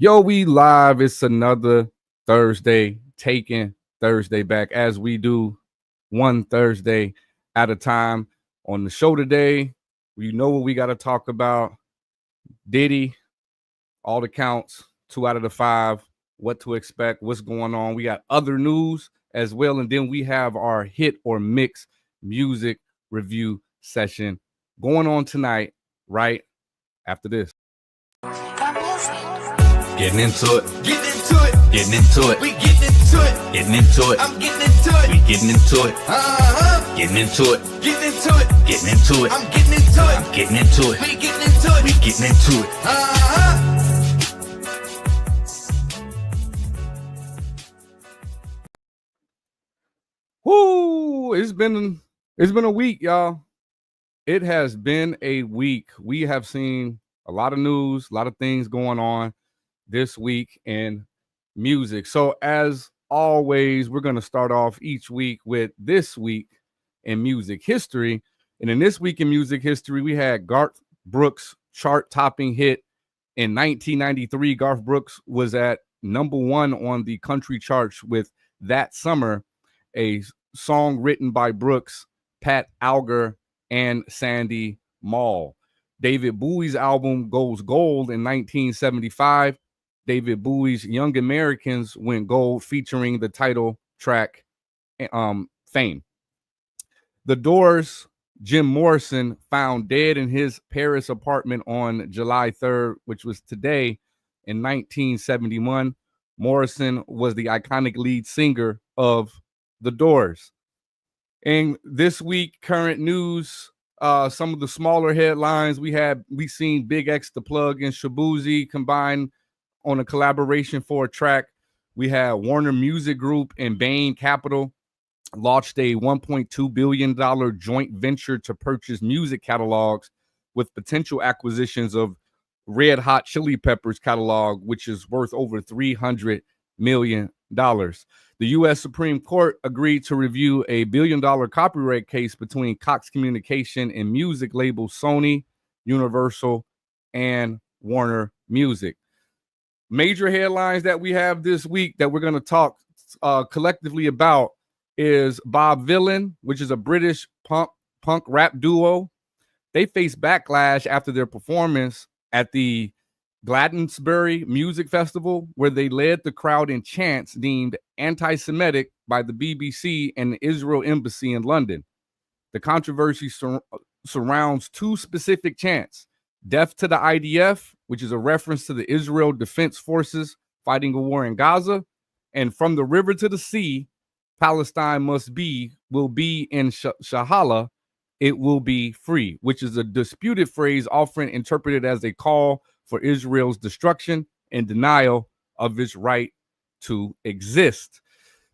Yo, we live. It's another Thursday, taking Thursday back as we do one Thursday at a time. On the show today, you know what we got to talk about. Diddy, all the counts, 2 out of the 5, what to expect, what's going on. We got other news as well. And then we have our hit or mix music review session going on tonight, right after this. Getting into it. Getting into it. Getting into it. We getting into it. Getting into it. I'm getting into it. We getting into it. Getting into it. Getting into it. Getting into it. I'm getting into it. I'm getting into it. We getting into it. We getting into it. Whoo! It's been a week, y'all. It has been a week. We have seen a lot of news, a lot of things going on this week in music. So as always, we're going to start off each week with this week in music history. And in this week in music history, we had Garth Brooks' chart-topping hit in 1993. Garth Brooks was at number 1 on the country charts with That Summer, a song written by Brooks, Pat Alger, and Sandy Mall. David Bowie's album goes gold in 1975. David Bowie's Young Americans went gold, featuring the title track, Fame. The Doors' Jim Morrison, found dead in his Paris apartment on July 3rd, which was today, in 1971. Morrison was the iconic lead singer of The Doors. And this week, current news, some of the smaller headlines we seen Big X the Plug and Shabuzi combine on a collaboration for a track. We had Warner Music Group and Bain Capital launched a $1.2 billion joint venture to purchase music catalogs, with potential acquisitions of Red Hot Chili Peppers catalog, which is worth over $300 million. The U.S. Supreme Court agreed to review a $1 billion copyright case between Cox Communication and music labels Sony, Universal, and Warner Music. Major headlines that we have this week that we're going to talk collectively about is Bob Vylan, which is a British punk rap duo. They faced backlash after their performance at the Glastonbury Music Festival, where they led the crowd in chants deemed anti-Semitic by the BBC and the Israel Embassy in London. The controversy surrounds 2 specific chants: Death to the IDF, which is a reference to the Israel Defense Forces fighting a war in Gaza, and From the River to the Sea, Palestine will be in Shahala, it will be free, which is a disputed phrase often interpreted as a call for Israel's destruction and denial of its right to exist.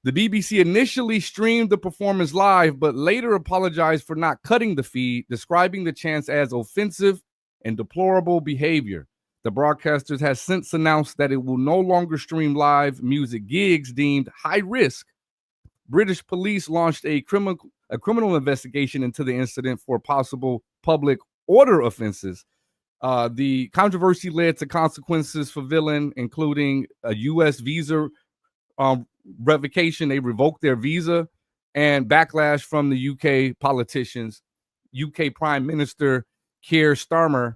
The BBC initially streamed the performance live, but later apologized for not cutting the feed, describing the chants as offensive and deplorable behavior. The broadcasters has since announced that it will no longer stream live music gigs deemed high risk. British police launched a criminal investigation into the incident for possible public order offenses. The controversy led to consequences for Vylan, including a U.S. visa revocation. They revoked their visa, and backlash from the UK politicians. UK Prime Minister Keir Starmer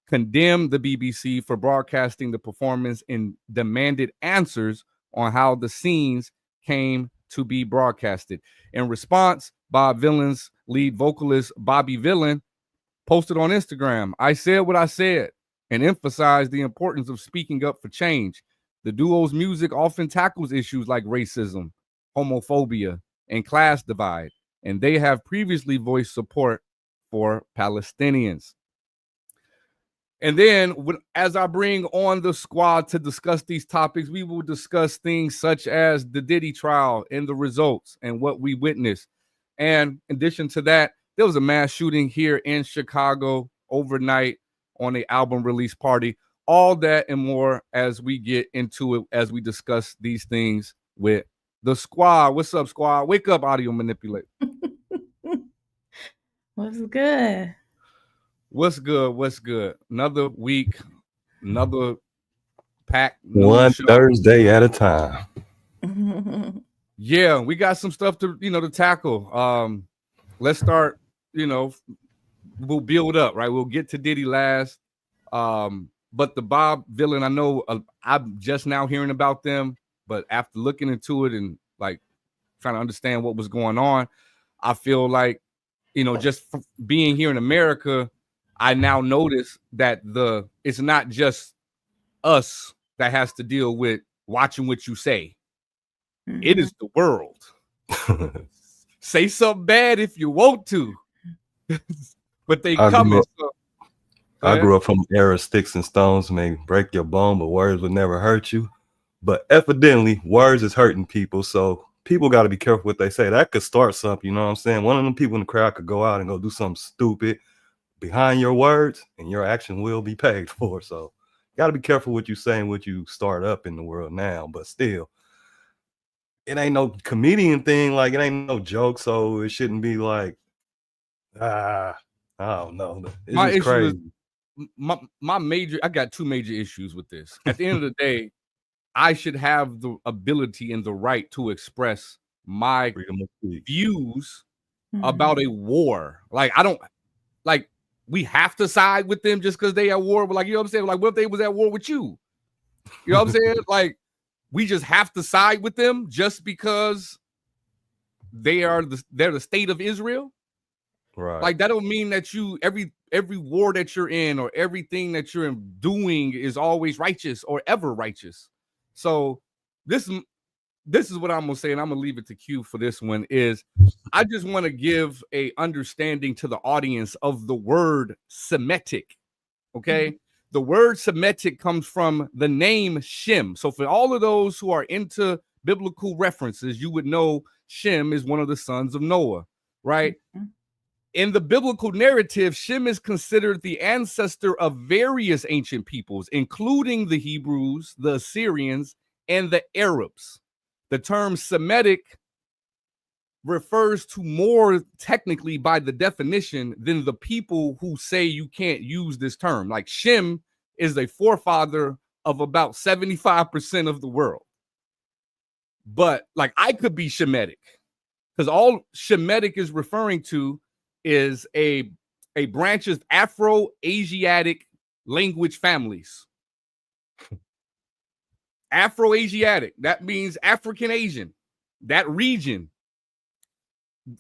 condemned the BBC for broadcasting the performance and demanded answers on how the scenes came to be broadcasted. In response, Bob Vylan's lead vocalist, Bobby Vylan, posted on Instagram, "I said what I said," and emphasized the importance of speaking up for change. The duo's music often tackles issues like racism, homophobia, and class divide, and they have previously voiced support for Palestinians. And then, as I bring on the squad to discuss these topics, we will discuss things such as the Diddy trial and the results and what we witnessed. And in addition to that, there was a mass shooting here in Chicago overnight on an album release party. All that and more as we get into it, as we discuss these things with the squad. What's up, squad? Wake up, audio manipulate. What's good? What's good? What's good? Another week, another packed One news show. Thursday at a time. Yeah, we got some stuff to tackle. Let's start. We'll build up, right? We'll get to Diddy last. But the Bob villain, I know I'm just now hearing about them, but after looking into it and like trying to understand what was going on, I feel like, just being here in America, I now notice that it's not just us that has to deal with watching what you say. Mm-hmm. It is the world. Say something bad if you want to, but they coming. I grew up from an era of sticks and stones may break your bone, but words would never hurt you. But evidently, words is hurting people, so people got to be careful what they say. That could start something, you know what I'm saying? One of them people in the crowd could go out and go do something stupid behind your words, and your action will be paid for. So you got to be careful what you say and what you start up in the world now. But still, it ain't no comedian thing. Like, it ain't no joke, so it shouldn't be like, I don't know. It's my just crazy. I got two major issues with this. At the end of the day, I should have the ability and the right to express my views about a war. Like, I don't like we have to side with them just because they at war. But like, you know what I'm saying? Like, what if they was at war with you? You know what I'm saying? Like, we just have to side with them just because they're the state of Israel. Right. Like, that don't mean that every war that you're in or everything that you're doing is always righteous or ever righteous. So this is what I'm gonna say, and I'm gonna leave it to Q for this one. Is I just want to give a understanding to the audience of the word Semitic. Okay, mm-hmm. The word Semitic comes from the name Shem. So for all of those who are into biblical references, you would know Shem is one of the sons of Noah, right? Mm-hmm. In the biblical narrative, Shem is considered the ancestor of various ancient peoples, including the Hebrews, the Assyrians, and the Arabs. The term Semitic refers to more technically by the definition than the people who say you can't use this term. Like, Shem is a forefather of about 75% of the world. But like, I could be Shemitic, because all Shemitic is referring to is a branch of Afro-Asiatic language families. Afro-Asiatic, that means African Asian, that region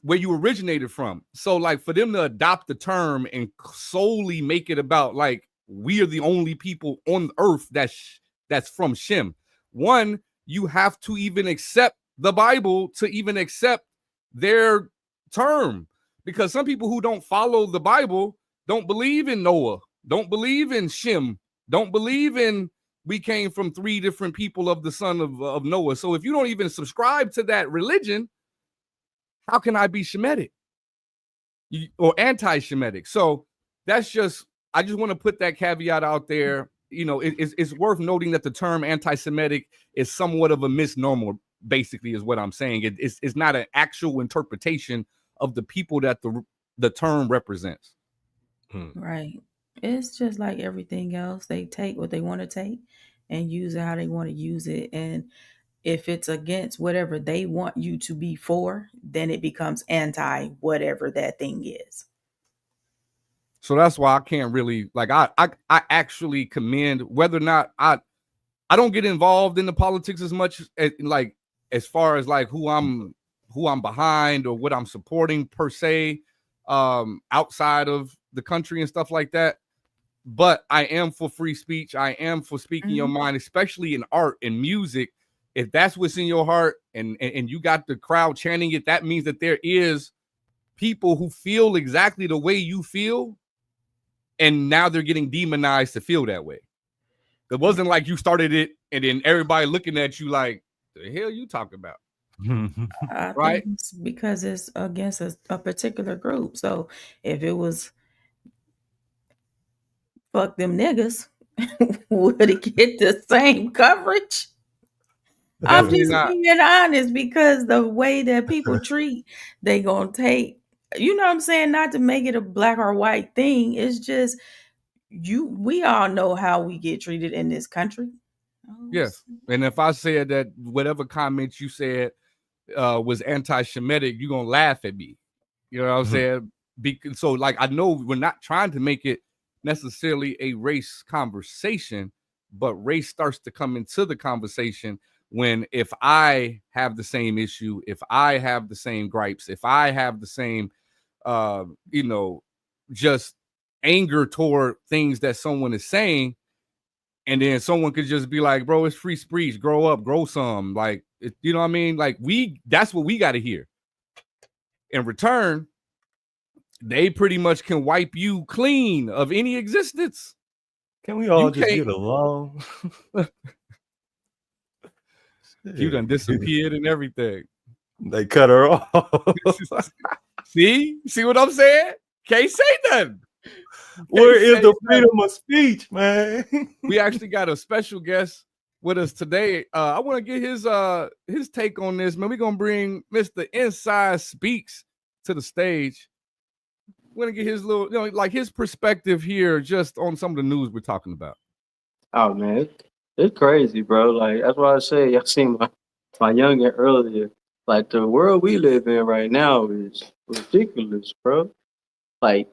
where you originated from. So like, for them to adopt the term and solely make it about like we are the only people on earth that's from Shem. One, you have to even accept the Bible to even accept their term, because some people who don't follow the Bible don't believe in Noah, don't believe in Shem, don't believe in we came from three different people of the son of Noah. So if you don't even subscribe to that religion, how can I be Shemitic or anti-Shemitic? So I just want to put that caveat out there. You know, it's worth noting that the term anti-Semitic is somewhat of a misnomer, basically, is what I'm saying. It's not an actual interpretation of the people that the term represents. Right. It's just like everything else. They take what they want to take and use it how they want to use it. And if it's against whatever they want you to be for, then it becomes anti whatever that thing is. So that's why I can't really, like, I actually commend, whether or not I don't get involved in the politics as much as far as like who I'm behind or what I'm supporting per se, outside of the country and stuff like that. But I am for free speech. I am for speaking your mind, especially in art and music. If that's what's in your heart and you got the crowd chanting it, that means that there is people who feel exactly the way you feel, and now they're getting demonized to feel that way. It wasn't like you started it and then everybody looking at you like, the hell you talking about? Right? It's because it's against a particular group. So if it was fuck them niggas, would it get the same coverage? I'm just being honest, because the way that people treat, they gonna take, you know what I'm saying? Not to make it a black or white thing. It's just we all know how we get treated in this country. Oh, Yes. And if I said that whatever comment you said was anti-Shemitic, you're gonna laugh at me. You know what I'm saying? So like I know we're not trying to make it necessarily a race conversation, but race starts to come into the conversation when if I have the same issue, if I have the same gripes, if I have the same just anger toward things that someone is saying, and then someone could just be like, bro, it's free speech, grow up, grow some. Like, you know what I mean? Like, that's what we got to hear. In return, they pretty much can wipe you clean of any existence. Can we all just get along? You done disappeared and everything. They cut her off. See what I'm saying? Can't say nothing. Where is the freedom of speech, man? We actually got a special guest with us today. I want to get his take on this, man. We're gonna bring Mr. Inside Speaks to the stage. We're gonna get his little, like his perspective here, just on some of the news we're talking about. Oh man, it's crazy, bro. Like that's why I say I seen my youngin earlier. Like the world we live in right now is ridiculous, bro. Like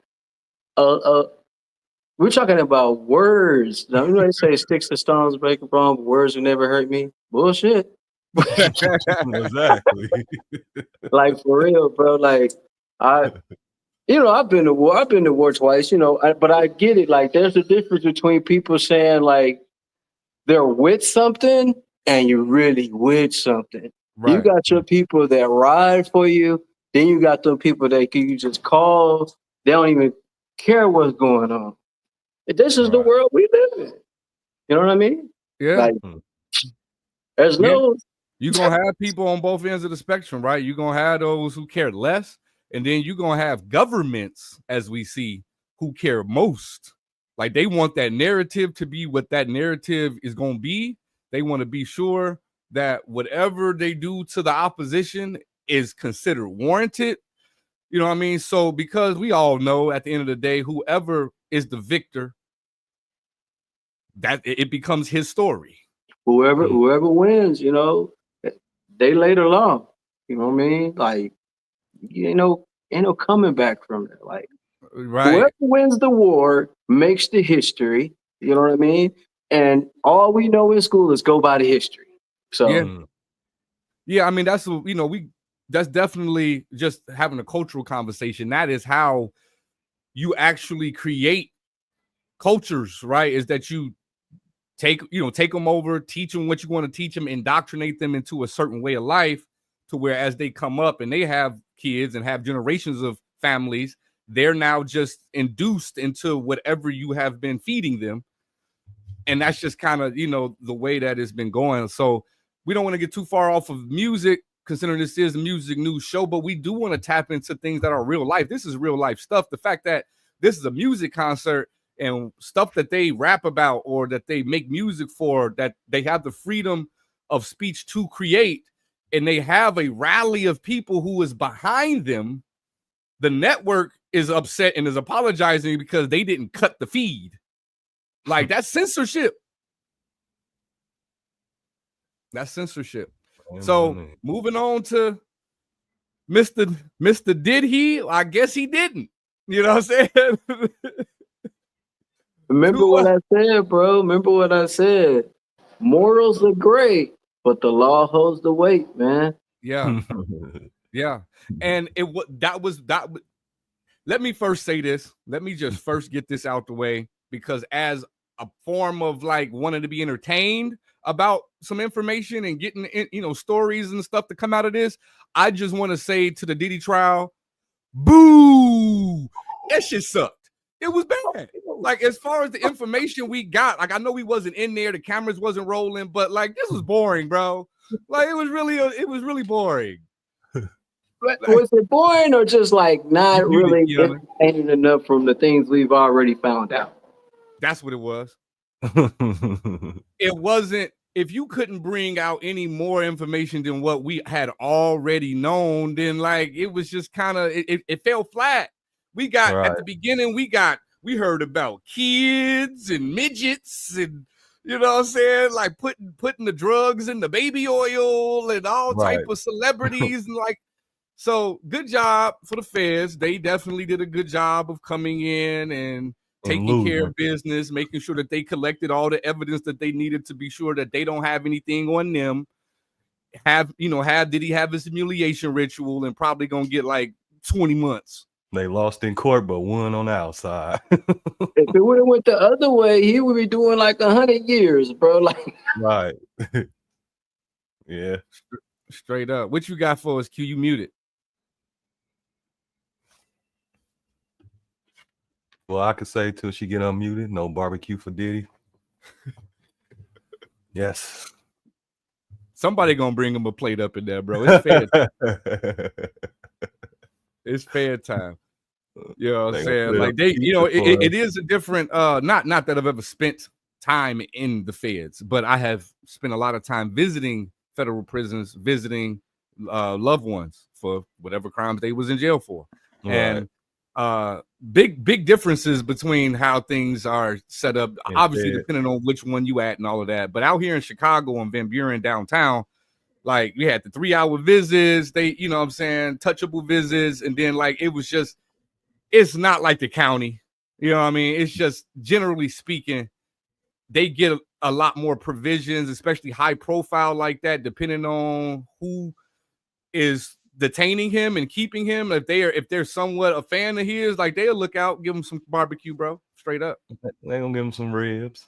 we're talking about words. Now, you know they say sticks and stones break a bone, but words will never hurt me. Bullshit. Exactly. Like for real, bro. Like I've been to war. I've been to war twice. But I get it. Like there's a difference between people saying like they're with something and you're really with something. Right. You got your people that ride for you. Then you got the people that you just call. They don't even care what's going on. This is the world we live in. You know what I mean? Yeah. Like, there's no. You're going to have people on both ends of the spectrum, right? You're going to have those who care less. And then you're going to have governments, as we see, who care most. Like they want that narrative to be what that narrative is going to be. They want to be sure that whatever they do to the opposition is considered warranted. You know what I mean? So because we all know at the end of the day, whoever is the victor, that it becomes his story. Whoever wins, they later long. You know what I mean? Like, ain't no coming back from it. Like, whoever wins the war makes the history. You know what I mean? And all we know in school is go by the history. So yeah. I mean, that's that's definitely just having a cultural conversation. That is how you actually create cultures, right? Is that you take them over, teach them what you want to teach them, indoctrinate them into a certain way of life, to where as they come up and they have kids and have generations of families, they're now just induced into whatever you have been feeding them. And that's just kind of, the way that it's been going. So we don't want to get too far off of music, considering this is a music news show, but we do want to tap into things that are real life. This is real life stuff. The fact that this is a music concert and stuff that they rap about or that they make music for, that they have the freedom of speech to create, and they have a rally of people who is behind them, the network is upset and is apologizing because they didn't cut the feed. Like, that's censorship. That's censorship. So moving on to Mr. Did he? I guess he didn't. You know what I'm saying? Remember what I said, bro. Remember what I said. Morals are great, but the law holds the weight, man. Yeah. Yeah. And let me first say this. Let me just first get this out the way, because as a form of like wanting to be entertained about some information and getting stories and stuff to come out of this, I just want to say to the Diddy trial, boo, that shit sucked. It was bad. Like, as far as the information we got, like, I know we wasn't in there, the cameras wasn't rolling, but like, this was boring, bro. Like, it was really boring. Was it boring or just like not really entertaining enough from the things we've already found out? That's what it was. It wasn't. If you couldn't bring out any more information than what we had already known, then like it was just kind of it fell flat. We got at the beginning, we heard about kids and midgets and You know what I'm saying? Like putting the drugs in the baby oil and all type of celebrities and like. So good job for the feds. They definitely did a good job of coming in and taking care of business, making sure that they collected all the evidence that they needed to be sure that they don't have anything on them. Did he have his humiliation ritual and probably gonna get like 20 months. They lost in court, but won on the outside. If it would have went the other way, he would be doing like 100 years, bro. Like, right. Yeah. Straight up. What you got for us, Q? You muted. Well, I could say till she get unmuted, no barbecue for Diddy. Yes. Somebody gonna bring him a plate up in there, bro. It's fair time. It's fair time. You know what I'm saying? Like it is a different not that I've ever spent time in the feds, but I have spent a lot of time visiting federal prisons, visiting loved ones for whatever crimes they was in jail for. Right. And big differences between how things are set up, obviously depending on which one you at and all of that. But out here in Chicago and Van Buren downtown, like we had the 3-hour visits, they, you know what I'm saying, touchable visits, and then like it was just, it's not like the county, you know what I mean? It's just generally speaking, they get a lot more provisions, especially high profile like that, depending on who is detaining him and keeping him. If they're somewhat a fan of his, like they'll look out, give him some barbecue, bro. Straight up. They gonna give him some ribs.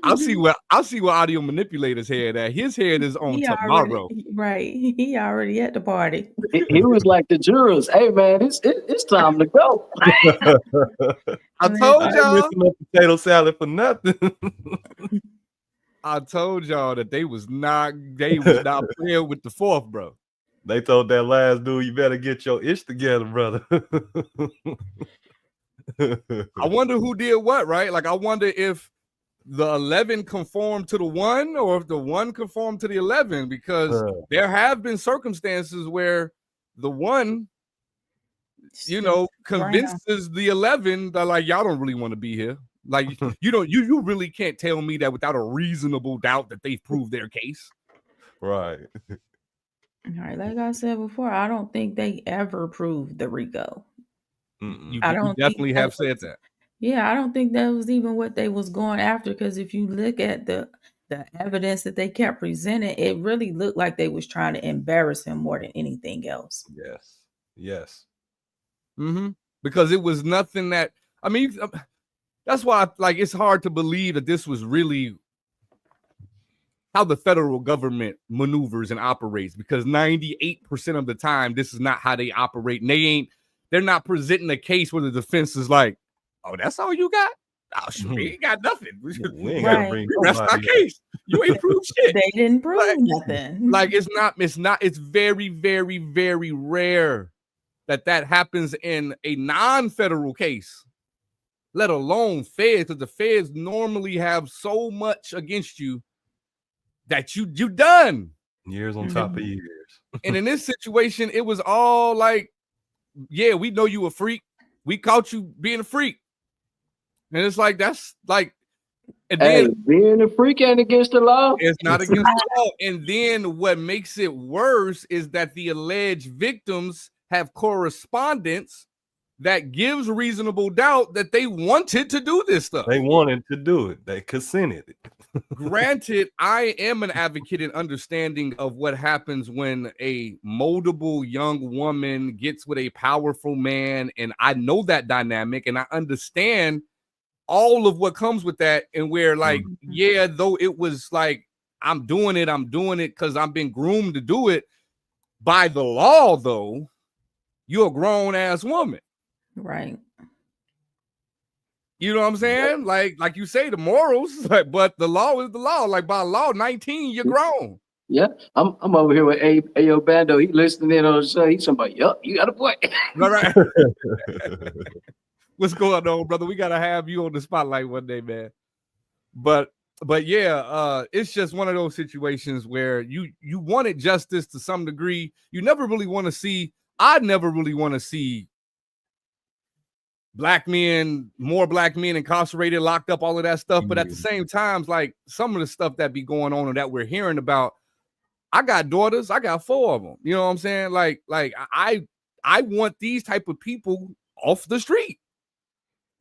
I'll see what audio manipulator's head at. His head is on tomorrow. Right. He already at the party. He was like the jurors. Hey man, it's time to go. I told y'all potato salad for nothing. I told y'all that they was not playing with the fourth, bro. They told that last dude, you better get your ish together, brother. I wonder who did what, right? Like I wonder if the 11 conformed to the 1 or if the 1 conformed to the 11, because there have been circumstances where the 1, you know, convinces the 11 that like y'all don't really want to be here. Like you really can't tell me that without a reasonable doubt that they've proved their case. Right. All right, like I said before, I don't think they ever proved the RICO. You definitely have said that. Yeah, I don't think that was even what they was going after, because if you look at the evidence that they kept presenting, it really looked like they was trying to embarrass him more than anything else. Yes. Because it was nothing that, I mean, that's why like it's hard to believe that this was really how the federal government maneuvers and operates, because 98% of the time this is not how they operate, and they're not presenting a case where the defense is like, oh, that's all you got? Oh, shit, we ain't got nothing. We ain't gotta bring rest our case. You ain't proved shit. They didn't prove nothing. Like it's very, very, very rare that happens in a non-federal case, let alone feds, because the feds normally have so much against you that you done. Years on top of years. And in this situation, it was all like, yeah, we know you a freak. We caught you being a freak. And it's like, that's like, and then being a freak ain't against the law. It's not against the law. And then what makes it worse is that the alleged victims have correspondence that gives reasonable doubt that they wanted to do this stuff. They wanted to do it. They consented. Granted, I am an advocate in understanding of what happens when a moldable young woman gets with a powerful man. And I know that dynamic and I understand all of what comes with that. And where like, yeah, though it was like, I'm doing it because I'm being groomed to do it. By the law, though, you're a grown ass woman. Right. You know what I'm saying? Like you say, the morals, but the law is the law. Like by law, 19, you're grown. Yeah, I'm over here with Ayo Bando. He listening in on the show. He's somebody, yup, you got a point. All right. What's going on, brother? We gotta have you on the spotlight one day, man. But yeah, it's just one of those situations where you wanted justice to some degree. You never really want to see. I never really want to see more black men incarcerated, locked up, all of that stuff. But at the same time, like some of the stuff that be going on and that we're hearing about, I got daughters, I got 4 of them. You know what I'm saying? Like I want these type of people off the street.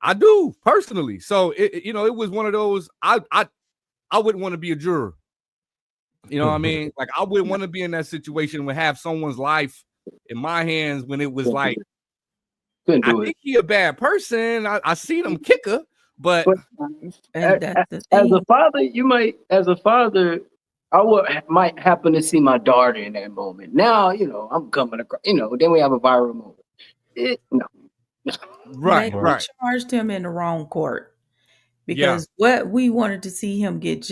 I do personally. So it was one of those. I wouldn't want to be a juror. You know what I mean? Like I wouldn't want to be in that situation and have someone's life in my hands when it was like, I think he a bad person. I seen him kick her, but as a father, I might happen to see my daughter in that moment. Now, I'm coming across, then we have a viral moment. No. Right. They charged him in the wrong court because what we wanted to see him get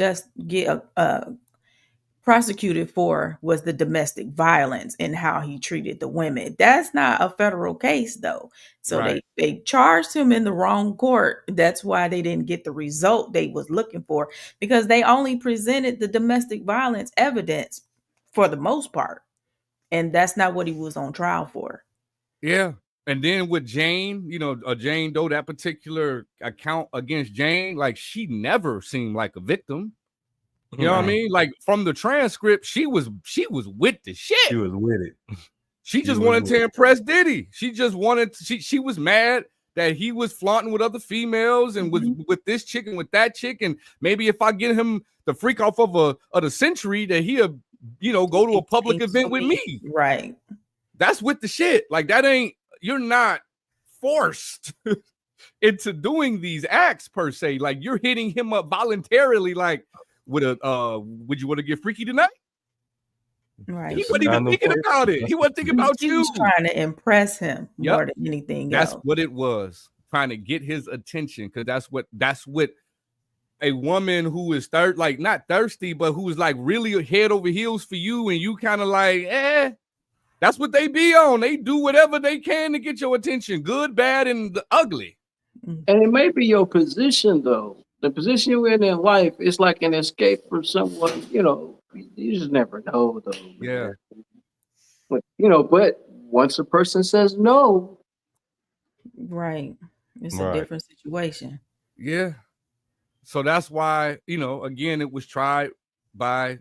prosecuted for was the domestic violence and how he treated the women. That's not a federal case though. So they charged him in the wrong court. That's why they didn't get the result they was looking for, because they only presented the domestic violence evidence for the most part. And that's not what he was on trial for. Yeah. And then with Jane, Jane Doe, that particular account against Jane, like she never seemed like a victim. You know what I mean? Like from the transcript, she was with the shit. She was with it. She just wanted to impress Diddy. She just wanted she was mad that he was flaunting with other females and with this chick and with that chick. And maybe if I get him the freak off of the century, that he'll, go to a public event with me. Right. That's with the shit. Like that ain't, you're not forced into doing these acts per se. Like you're hitting him up voluntarily, like with would you want to get freaky tonight? Right. He wasn't even thinking about it. He wasn't thinking about you. He was trying to impress him more than anything else. That's what it was. Trying to get his attention, because that's what a woman who is not thirsty, but who is like really head over heels for you, and you kind of like, that's what they be on. They do whatever they can to get your attention, good, bad, and the ugly. And it may be your position, though. The position you're in life is like an escape from someone, you just never know, though. Yeah. But, but once a person says no. Right. It's a different situation. Yeah. So that's why, again, it was tried by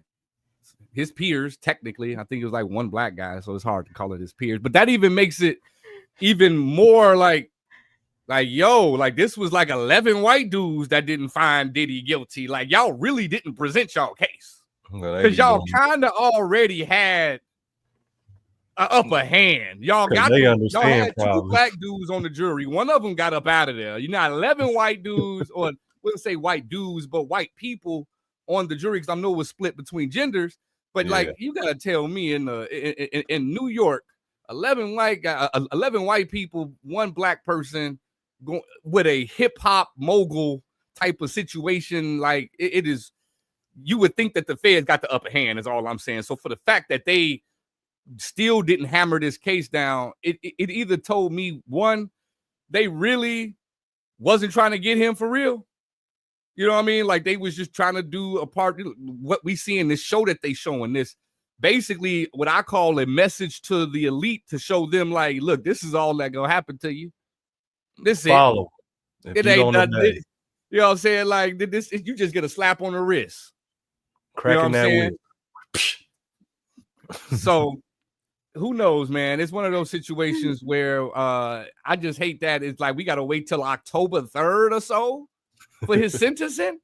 his peers, technically. I think it was like one black guy, so it's hard to call it his peers. But that even makes it even more like this was like 11 white dudes that didn't find Diddy guilty. Like y'all really didn't present y'all case, because y'all kind of already had an upper hand. Y'all had 2 black dudes on the jury. One of them got up out of there. 11 white dudes, or wouldn't say white dudes, but white people on the jury, because I know it was split between genders. But you gotta tell me in New York, 11 white people, 1 black person with a hip hop mogul type of situation, like it is. You would think that the feds got the upper hand, is all I'm saying. So for the fact that they still didn't hammer this case down, it either told me, one, they really wasn't trying to get him for real. You know what I mean? Like they was just trying to do a part, what we see in this show that they showing this, basically what I call a message to the elite to show them like, look, this is all that gonna happen to you. This follow. It ain't nothing. You know what I'm saying? Like this, you just get a slap on the wrist. Cracking that whip. So who knows, man? It's one of those situations where I just hate that it's like we gotta wait till October 3rd or so for his sentencing.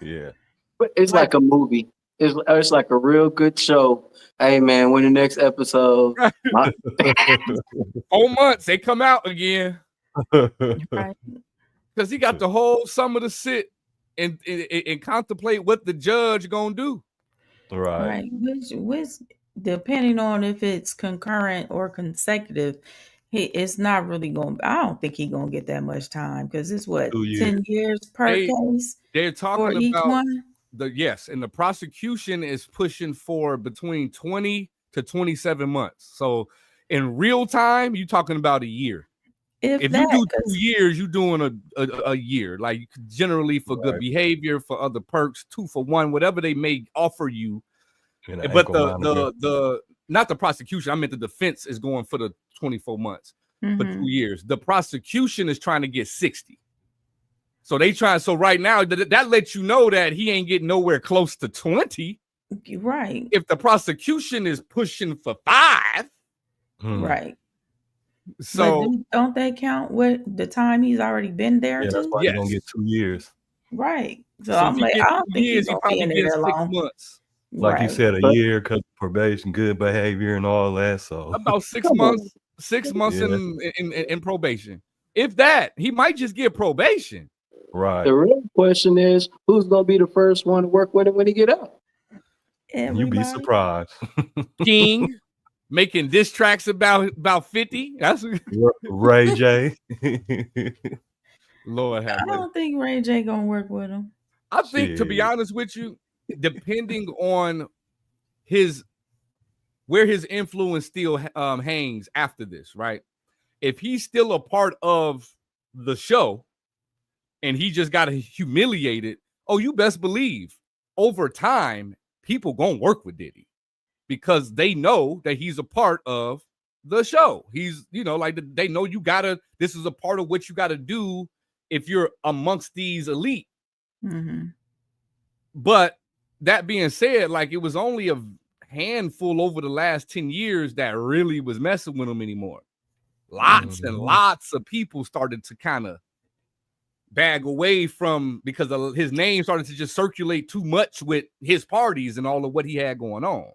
Yeah. But it's like a movie. It's like a real good show. Hey man, when the next episode 4 months, they come out again. Right. Because he got the whole summer to sit and contemplate what the judge gonna do. Right. Which depending on if it's concurrent or consecutive, it's not really going. I don't think he's gonna get that much time, because it's 10 years per case. They're talking each about one. And the prosecution is pushing for between 20 to 27 months. So in real time, you're talking about a year. If you do 2 years, you're doing a year. Like generally for good behavior, for other perks, 2 for 1, whatever they may offer you. But the not the prosecution, I meant the defense is going for the 24 months. for 2 years. The prosecution is trying to get 60. So they try. So right now, that lets you know that he ain't getting nowhere close to 20. Right. If the prosecution is pushing for 5. Right. So but don't they count what the time he's already been there? Yeah, that's why he's gonna get 2 years. Right. So I'm like, I don't think he's gonna be in there that long. 6 months. Like you said, a year because of probation, good behavior, and all that. So about 6 months. 6 months in probation. If that, he might just get probation. Right. The real question is, who's gonna be the first one to work with him when he get out? You'd be surprised. King making diss tracks about 50. That's Ray J. Lord have mercy. I don't think Ray J gonna work with him. I think, to be honest with you, depending on where his influence still hangs after this, right? If he's still a part of the show and he just got humiliated, oh, you best believe over time people gonna work with Diddy because they know that he's a part of the show. He's, like they know this is a part of what you got to do if you're amongst these elite. But that being said, like, it was only a handful over the last 10 years that really was messing with him anymore. Lots and lots of people started to kind of bag away from, because his name started to just circulate too much with his parties and all of what he had going on.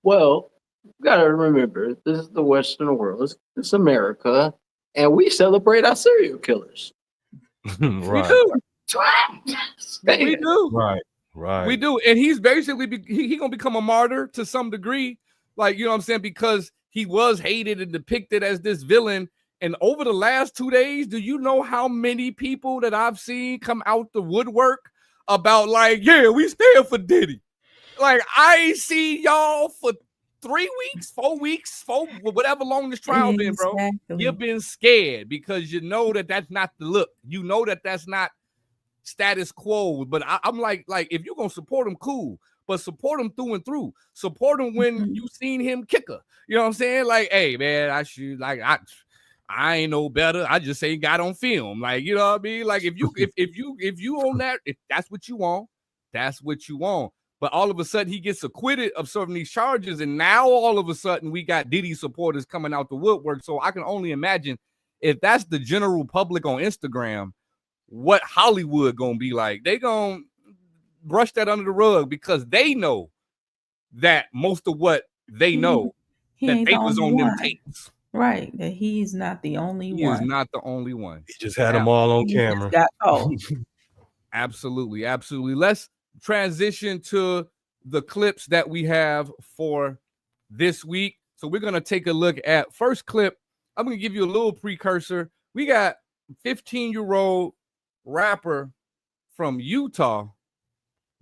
Well, you gotta remember, this is the Western world. It's America, and we celebrate our serial killers. Right. We do. Right. We do. And he's basically, he gonna become a martyr to some degree. Like, you know what I'm saying? Because he was hated and depicted as this villain. And over the last 2 days, do you know how many people that I've seen come out the woodwork about, like, yeah, we stand for Diddy? Like, I ain't seen y'all for 3 weeks, 4 weeks, whatever long this trial been, bro. You've been scared because you know that that's not the look. You know that that's not status quo. But I'm like, if you're gonna support him, cool. But support him through and through. Support him when you seen him kick her. You know what I'm saying? Like, hey, man, I ain't no better. I just ain't got on film. Like, you know what I mean? Like, if you on that, if that's what you want, that's what you want. But all of a sudden he gets acquitted of some of these charges, and now all of a sudden we got Diddy supporters coming out the woodwork. So I can only imagine if that's the general public on Instagram, what Hollywood gonna be like. They gonna brush that under the rug because they know that most of what they know that they was on them tapes. Right, that he's not the only one. He is not the only one. He just had them all on camera. Absolutely. Let's transition to the clips that we have for this week. So we're going to take a look at first clip. I'm going to give you a little precursor. We got 15-year-old rapper from Utah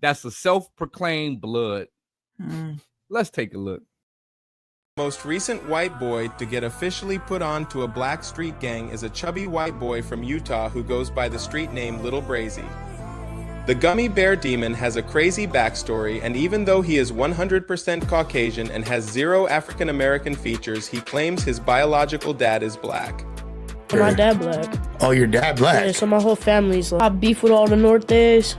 that's a self-proclaimed blood. Let's take a look. Most recent white boy to get officially put on to a black street gang is a chubby white boy from Utah who goes by the street name Little Brazy. The gummy bear demon has a crazy backstory, and even though he is 100% Caucasian and has 0 African American features, he claims his biological dad is black. My dad black. Oh, your dad black? Yeah, so my whole family's like, I beef with all the Nortes.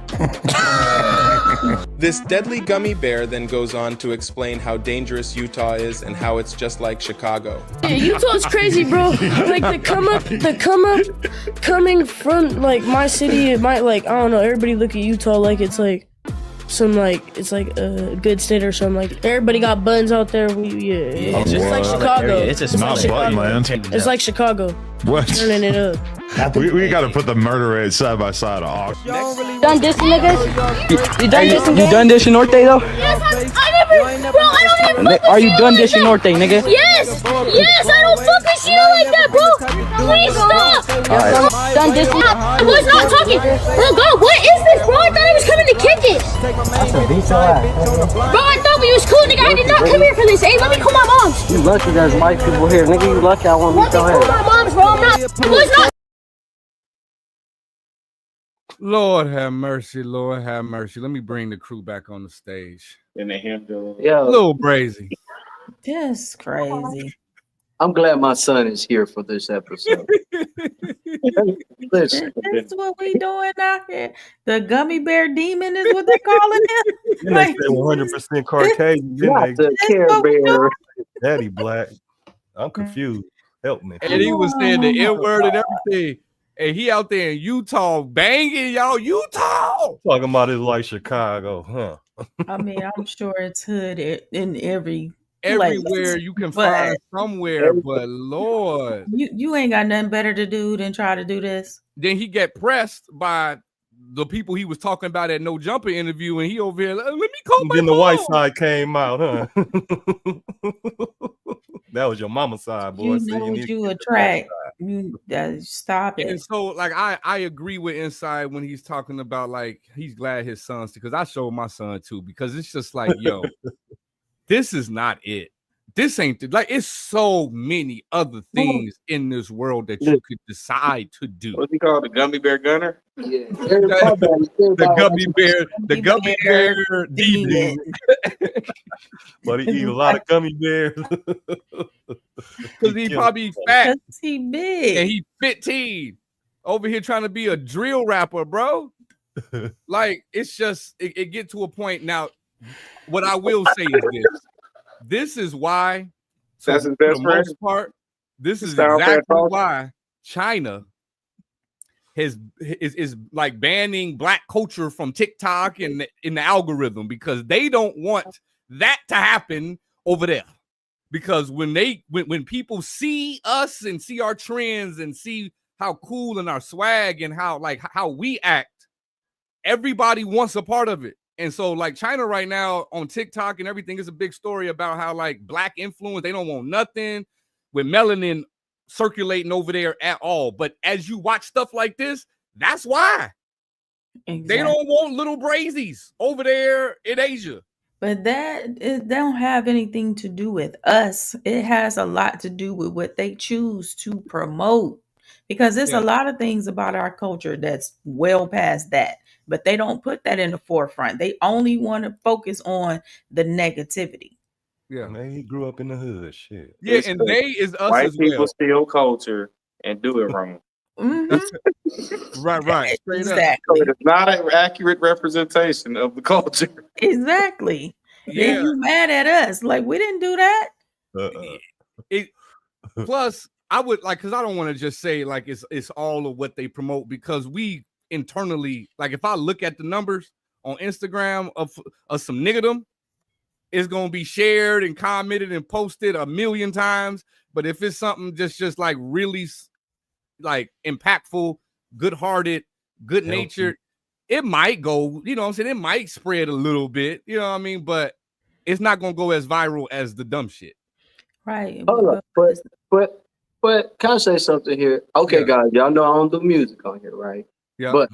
This deadly gummy bear then goes on to explain how dangerous Utah is and how it's just like Chicago. Yeah, Utah's crazy, bro. Like the come up coming from like my city, it might, like, I don't know, everybody look at Utah like it's like some, like, it's like a good state or something. Like everybody got buns out there. It's just like Chicago. It's just not button land. It's like Chicago. What? Turning it up. We got to put the murder rate side by side. Done dissing niggas? You done dishing Norte though? Yes, I never, bro, I don't even Are you done dishing Norte, nigga? Yes, I don't fucking shit like that, bro. Please stop. Alright. Done dissing. I was not talking. Bro, God, what is this, bro? I thought I was coming to kick it. Bro, I thought we was cool, nigga. I did not come here for this. Hey, let me call my moms. You lucky there's white people here, nigga. You lucky I won't Let me call my moms, bro. I'm not. I was not. Lord have mercy. Let me bring the crew back on the stage. Yeah, Little Brazy. That's crazy. I'm glad my son is here for this episode. Listen, That's what we doing out here. The gummy bear demon is what they're calling him. Then they say 100% Caucasian. Then not they the Care what we Bear. daddy black. I'm confused. Help me. And he was saying the N-word and everything. And he out there in Utah banging, y'all. Utah. Talking about it like Chicago, huh? I mean, I'm sure it's hood in every Everywhere place, you can but find somewhere, but Lord. you ain't got nothing better to do than try to do this. Then he get pressed by the people he was talking about at No Jumper interview, and he over here, let me call my Then the mom. white side came out, huh? That was your mama's side, boy. You See, know what need to you get the attract. black You stop it. And so, like, I agree with Inside when he's talking about, like, he's glad his sons, because I showed my son too, because it's just like, yo, this is not it. This ain't like, it's so many other things in this world that you could decide to do. What's he called? The Gummy Bear Gunner? Yeah. The gummy bear demon. But he eat a lot of gummy bears. Because he probably fat. Because he big. And he 15. Over here trying to be a drill rapper, bro. Like, it's just, it get to a point. Now, what I will say is this. This is why, That's his best friend? most part, this is Style exactly culture? why China is like banning black culture from TikTok and in the algorithm, because they don't want that to happen over there. Because when people see us and see our trends and see how cool and our swag and how we act, everybody wants a part of it. And so, like, China right now on TikTok and everything is a big story about how, like, black influence, they don't want nothing with melanin circulating over there at all. But as you watch stuff like this, that's why. Exactly. They don't want little brazies over there in Asia. But they don't have anything to do with us. It has a lot to do with what they choose to promote. Because there's a lot of things about our culture that's well past that. But they don't put that in the forefront. They only want to focus on the negativity. Yeah. Man, he grew up in the hood. Shit. Yeah, It's and the they is us White as people well. steal culture and do it wrong. Right. Straight So Exactly. it is not an accurate representation of the culture. Exactly. Yeah. Then you mad at us. Like, we didn't do that. It plus I would like, because I don't want to just say like it's all of what they promote, because we internally, like, if I look at the numbers on Instagram of some niggerdom, it's gonna be shared and commented and posted 1,000,000 times. But if it's something just like really like impactful, good-hearted, good-natured, it might go, you know what I'm saying? It might spread a little bit, you know what I mean? But it's not gonna go as viral as the dumb shit. Right. Hold up, but can I say something here? Okay, guys, y'all know I don't do music on here, right? Yeah. But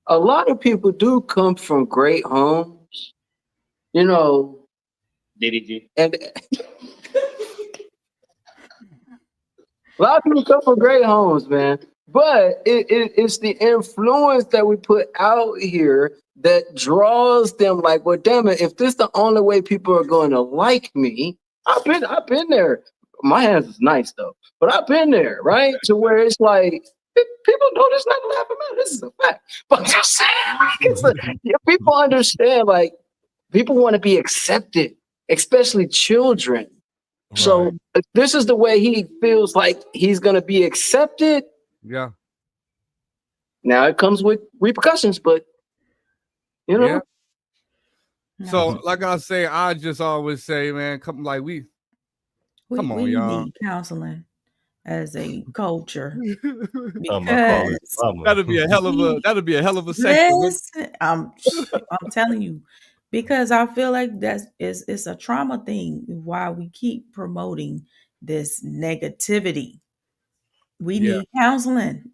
a lot of people do come from great homes, you know. DDG. And a lot of people come from great homes, man. But it's the influence that we put out here that draws them. Like, well, damn it, if this is the only way people are going to like me, I've been there. My hands is nice though, but I've been there, right? To where it's like people know there's nothing laughing about. This is a fact. But I'm just saying, people understand. Like, people want to be accepted, especially children. Right. So if this is the way he feels like he's going to be accepted. Yeah. Now it comes with repercussions, but you know. Yeah. So, like I say, I just always say, man, come on, y'all. Need counseling as a culture. That'd be a hell of a section. I'm telling you, because I feel like it's a trauma thing why we keep promoting this negativity. We need counseling.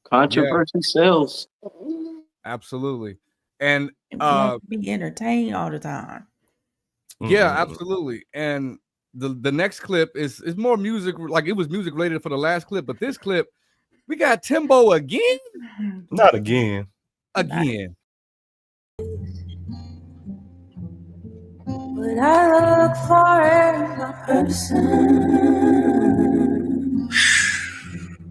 Controversy sells. Absolutely. And be entertained all the time. Yeah, absolutely. And the next clip is more music, like it was music related for the last clip, but this clip, we got Timbo again. Not again. Again. What I look for in a person.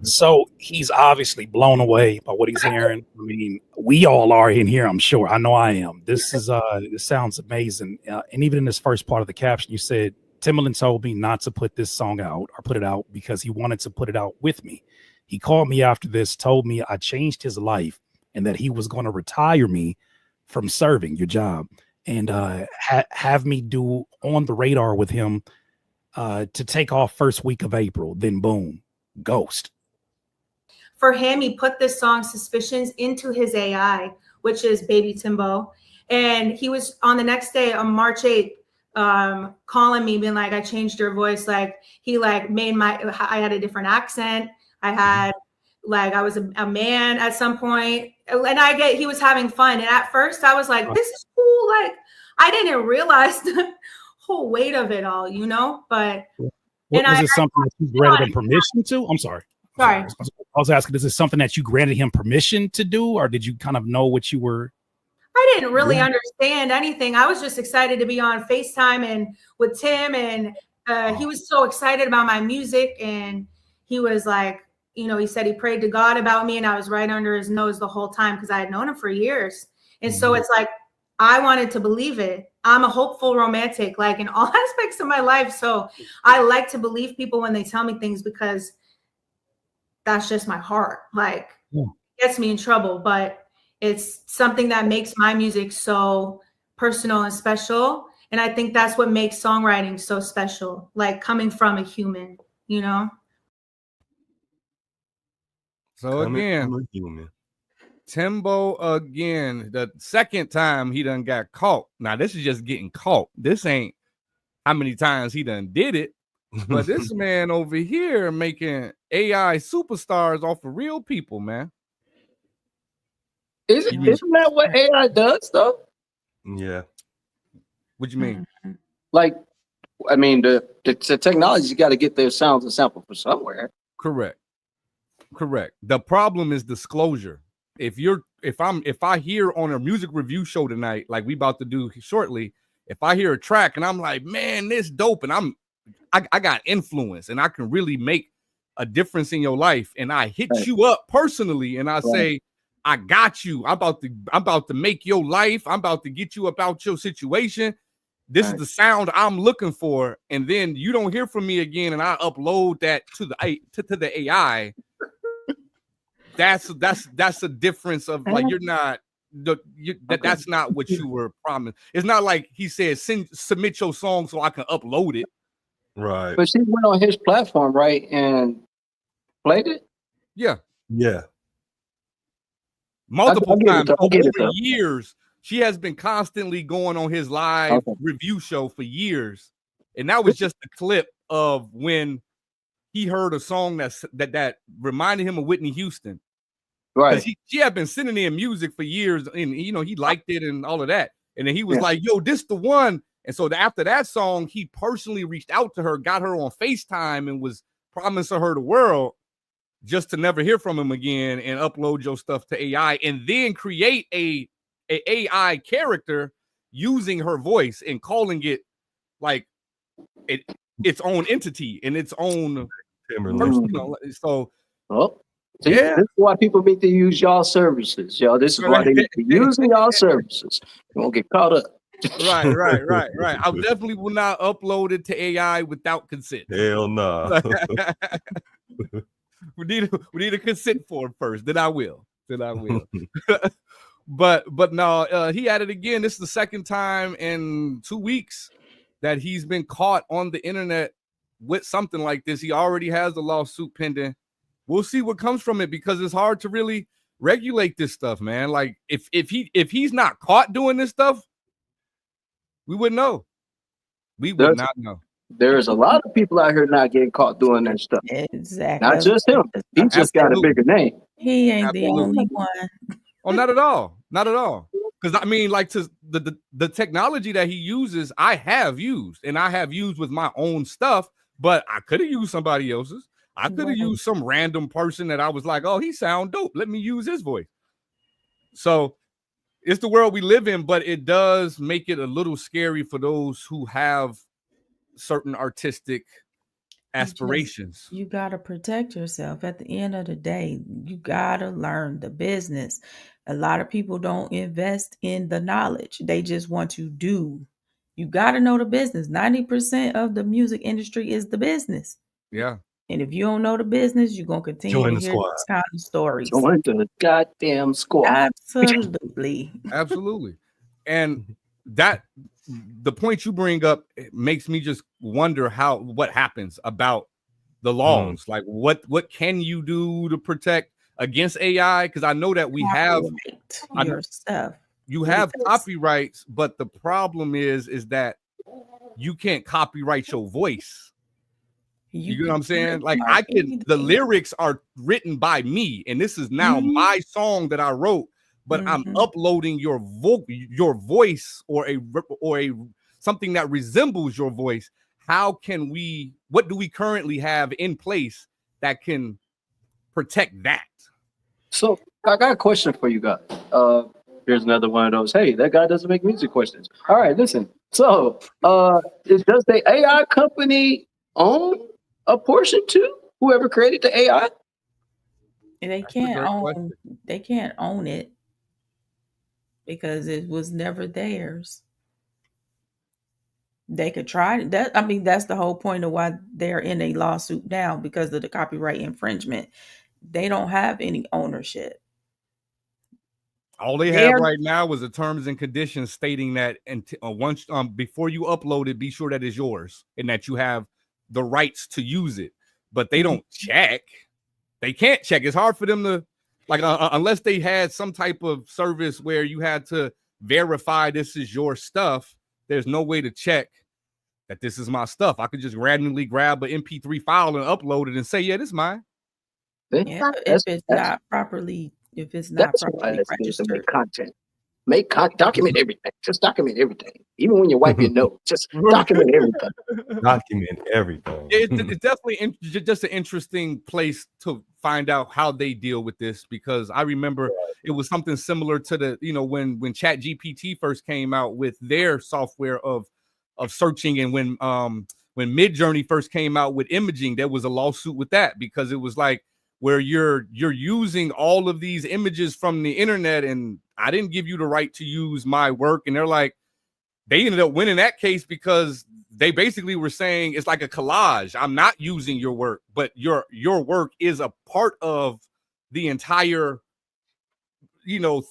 So he's obviously blown away by what he's hearing. I mean, we all are in here, I'm sure. I know I am. This sounds amazing. And even in this first part of the caption, you said Timbaland told me not to put this song out or put it out because he wanted to put it out with me. He called me after this, told me I changed his life and that he was going to retire me from serving your job and have me do On the Radar with him to take off first week of April. Then boom, ghost. For him, he put this song Suspicions into his AI, which is Baby Timbo. And he was on the next day on March 8th, calling me, being like, I changed your voice. Like he like made I had a different accent. I had like, I was a man at some point. And he was having fun. And at first I was like, this is cool. Like I didn't realize the whole weight of it all, you know, but. Was it something that you granted him permission to? I'm sorry. Sorry. I was asking, is this something that you granted him permission to do, or did you kind of know what you were? I didn't really understand anything. I was just excited to be on FaceTime and with Tim, and he was so excited about my music, and he was like, you know, he said he prayed to God about me, and I was right under his nose the whole time because I had known him for years. And so it's like, I wanted to believe it. I'm a hopeful romantic, like in all aspects of my life. So I like to believe people when they tell me things because that's just my heart. Like it gets me in trouble, but it's something that makes my music so personal and special. And I think that's what makes songwriting so special, like coming from a human, you know? So again, Timbo again, the second time he done got caught. Now this is just getting caught. This ain't how many times he done did it. But this man over here making AI superstars off of real people, man. Isn't that what AI does, though? Yeah. What you mean? Like, I mean, the technology's got to get their sounds and sample from somewhere. Correct. The problem is disclosure. If I hear on a music review show tonight, like we about to do shortly, if I hear a track and I'm like, man, this dope, and I got influence and I can really make a difference in your life, and I hit you up personally and I say, I got you. I'm about to make your life. I'm about to get you about your situation. This is the sound I'm looking for. And then you don't hear from me again, and I upload that to the AI. That's a difference of like that's not what you were promised. It's not like he said submit your song so I can upload it. Right. But she went on his platform, right, and played it? Yeah. Multiple times over years. She has been constantly going on his live review show for years. And that was just a clip of when he heard a song that reminded him of Whitney Houston. Right. She had been sending in music for years, and you know, he liked it and all of that. And then he was like, yo, this the one. And so after that song, he personally reached out to her, got her on FaceTime, and was promising her the world just to never hear from him again and upload your stuff to AI and then create a AI character using her voice and calling it like its own entity and its own person, you know, so See, this is why people need to use y'all services, y'all. This is why they need to use y'all services. You won't get caught up. Right. I definitely will not upload it to AI without consent. Hell no. we need a consent form first. Then I will. But no, he had it again. This is the second time in 2 weeks that he's been caught on the internet with something like this. He already has a lawsuit pending. We'll see what comes from it, because it's hard to really regulate this stuff, man. Like if he's not caught doing this stuff, we wouldn't know. We would not know. There's a lot of people out here not getting caught doing that stuff. Exactly. Not just him. He just got a bigger name. He ain't the only one. Oh, not at all. Not at all. Because I mean, like, to the technology that he uses, I have used, and I have used with my own stuff, but I could have used somebody else's. I could have used some random person that I was like, oh, he sound dope. Let me use his voice. So it's the world we live in, but it does make it a little scary for those who have certain artistic aspirations. You got to protect yourself. At the end of the day, you got to learn the business. A lot of people don't invest in the knowledge. They just want to do. You got to know the business. 90% of the music industry is the business. Yeah. And if you don't know the business, you're going to continue Join to the hear squad. these kind of stories. Join the goddamn squad. Absolutely. Absolutely. And that the point you bring up makes me just wonder what happens about the laws. Like what can you do to protect against AI? Because I know that we have your stuff. You have copyrights, but the problem is that you can't copyright your voice. You know what I'm saying? Like the lyrics are written by me, and this is now my song that I wrote, but I'm uploading your voice or a something that resembles your voice. What do we currently have in place that can protect that? So I got a question for you guys. Here's another one of those, hey, that guy doesn't make music questions. All right, listen. So does the AI company own a portion too? Whoever created the AI? They can't own it because it was never theirs. They could try that. I mean, that's the whole point of why they're in a lawsuit now, because of the copyright infringement. They don't have any ownership. All they have right now is the terms and conditions stating that once before you upload it, be sure that it's yours and that you have the rights to use it. But they don't check. They can't check. It's hard for them to unless they had some type of service where you had to verify this is your stuff. There's no way to check that this is my stuff. I could just randomly grab an MP3 file and upload it and say, yeah, this is mine. Yeah, if it's not properly registered. Make content. Document everything. Just document everything. Even when you wipe your nose, just document everything. Document everything. It's definitely just an interesting place to find out how they deal with this, because I remember it was something similar to when ChatGPT first came out with their software of searching, and when Midjourney first came out with imaging, there was a lawsuit with that because it was like where you're using all of these images from the internet, and I didn't give you the right to use my work. And they're like, they ended up winning that case because they basically were saying it's like a collage. I'm not using your work, but your work is a part of the entire,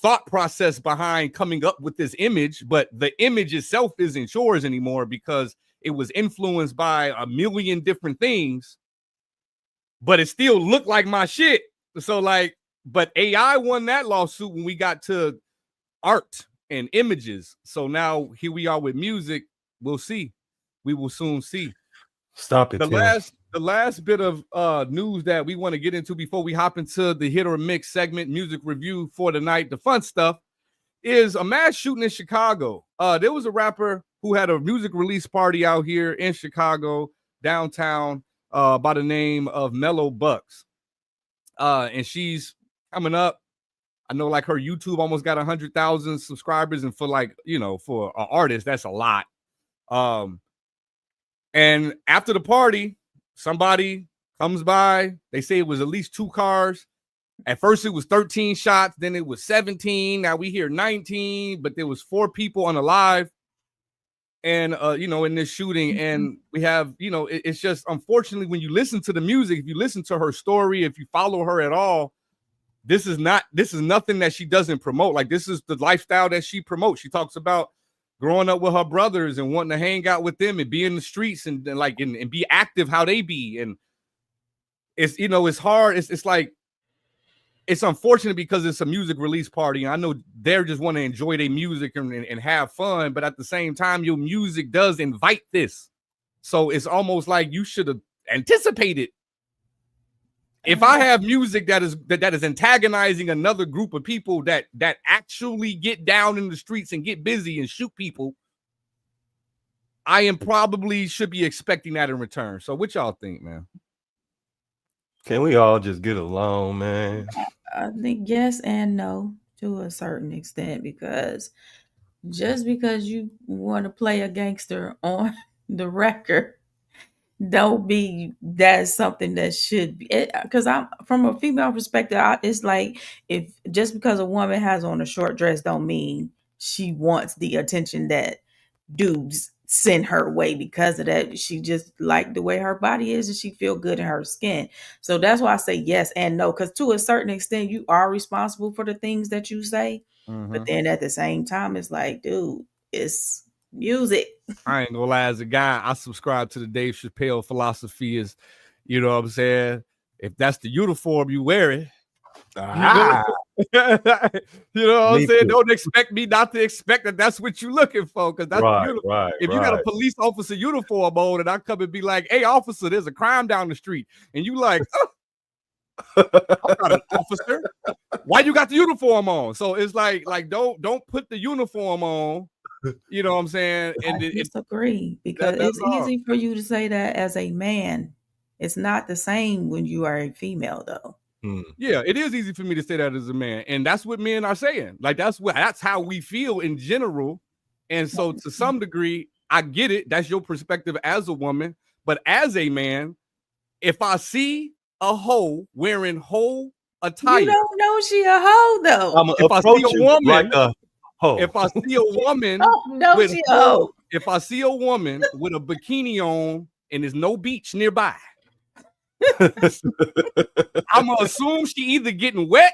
thought process behind coming up with this image. But the image itself isn't yours anymore because it was influenced by a million different things, but it still looked like my shit. So but AI won that lawsuit when we got to art and images. So now here we are with music. We'll see. We will soon see. Stop it. The last bit of news that we want to get into before we hop into the hit or mix segment, music review for the night, the fun stuff, is a mass shooting in Chicago. There was a rapper who had a music release party out here in Chicago, downtown, by the name of Mellow Bucks. And she's coming up. I know her YouTube almost got 100,000 subscribers. And for for an artist, that's a lot. And after the party, somebody comes by. They say it was at least 2 cars. At first it was 13 shots. Then it was 17. Now we hear 19, but there was 4 people unalive. And, in this shooting, and we have, it's just, unfortunately, when you listen to the music, if you listen to her story, if you follow her at all, this is nothing that she doesn't promote. Like, this is the lifestyle that she promotes. She talks about growing up with her brothers and wanting to hang out with them and be in the streets and be active how they be. And it's, it's hard. It's unfortunate because it's a music release party. And I know they're just want to enjoy their music and have fun. But at the same time, your music does invite this. So it's almost like you should have anticipated. If I have music that is antagonizing another group of people that actually get down in the streets and get busy and shoot people, I am probably should be expecting that in return. So what y'all think, man? Can we all just get along, man? I think yes and no. to a certain extent, because just because you want to play a gangster on the record, don't be that's something that should be, because I'm from a female perspective, it's like, if just because a woman has on a short dress don't mean she wants the attention that dudes send her way. Because of that, she just like the way her body is and she feel good in her skin. So that's why I say yes and no, because to a certain extent you are responsible for the things that you say, but then at the same time it's like, dude, it's music. I ain't gonna lie, as a guy, I subscribe to the Dave Chappelle philosophy is, you know what I'm saying? If that's the uniform, you wear it. You know, you know what I'm saying? Don't expect me not to expect that that's what you're looking for, because that's beautiful. If you got a police officer uniform on and I come and be like, hey, officer, there's a crime down the street, and you like, I'm not an officer. Why you got the uniform on? So it's like don't put the uniform on. You know what I'm saying? And I disagree, because it's easy for you to say that as a man. It's not the same when you are a female, though. Yeah, it is easy for me to say that as a man, and that's what men are saying. Like that's how we feel in general. And so to some degree, I get it. That's your perspective as a woman, but as a man, if I see a hoe wearing hoe attire, you don't know she a hoe though. If I see a woman like a hoe, if I see a woman, if I see a woman with a bikini on and there's no beach nearby, I'm gonna assume she either getting wet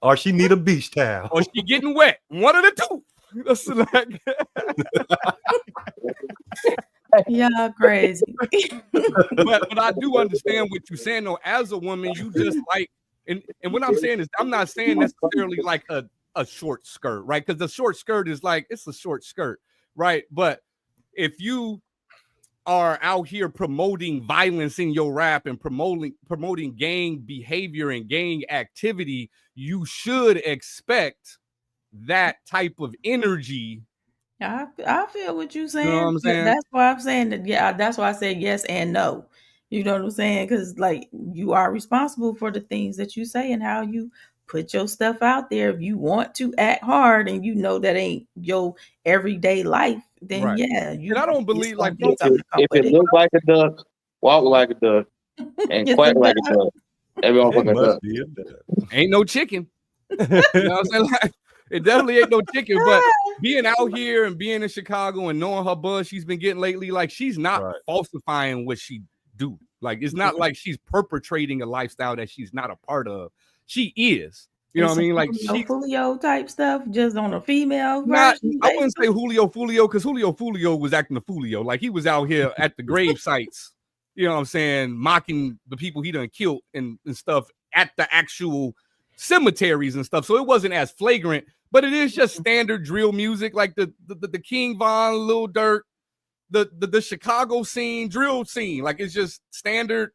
or she need a beach towel, or she getting wet. One of the two. That's like y'all crazy. but I do understand what you're saying though. As a woman, you just like, and what I'm saying is, I'm not saying necessarily like a short skirt, right? Because the short skirt is like, it's a short skirt, right? But if you are out here promoting violence in your rap and promoting gang behavior and gang activity, you should expect that type of energy. I feel what you're saying. You know what I'm saying? That's why I'm saying that. Yeah, that's why I said yes and no. You know what I'm saying? Because like, you are responsible for the things that you say and how you put your stuff out there. If you want to act hard and you know that ain't your everyday life, then yeah, you. And I don't believe like if it look like a duck, walk like a duck, and quack like a duck. Everyone fucking duck. Ain't no chicken. You know what I'm saying? Like, it definitely ain't no chicken. But being out here and being in Chicago and knowing her buzz she's been getting lately, like she's not falsifying what she do. Like it's not like she's perpetrating a lifestyle that she's not a part of. She is. You know what I mean? Like Julio type stuff, just on a female not, version. I wouldn't say Julio Fulio, because Julio Fulio was acting a Fulio. Like he was out here at the grave sites, you know what I'm saying, mocking the people he done killed and stuff at the actual cemeteries and stuff. So it wasn't as flagrant, but it is just standard drill music, like the King Von, Lil Durk, the Chicago scene, drill scene. Like it's just standard.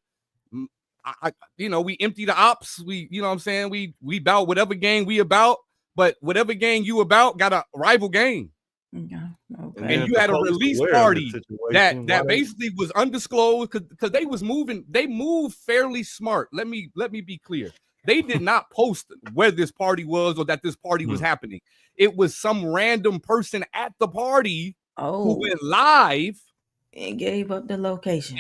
You know, we empty the ops. We, you know what I'm saying? We about whatever gang we about, but whatever gang you about got a rival gang. Yeah, okay. And you had a release party that basically was undisclosed because they was moving. They moved fairly smart. Let me be clear. They did not post where this party was or that this party was happening. It was some random person at the party who went live and gave up the location.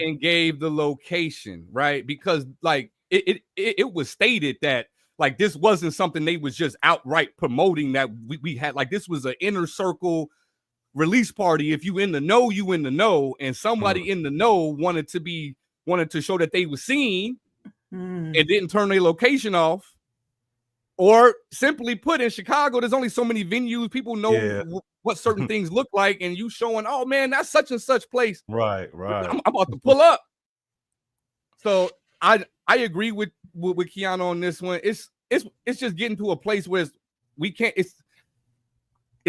Right? Because like it was stated that like this wasn't something they was just outright promoting, that we had, like this was an inner circle release party. If you in the know, you in the know, and somebody in the know wanted to show that they were seen and didn't turn their location off. Or simply put, in Chicago, there's only so many venues. People know what certain things look like, and you showing, oh man, that's such and such place. Right. I'm about to pull up. So I agree with Keanu on this one. It's just getting to a place where we can't. It's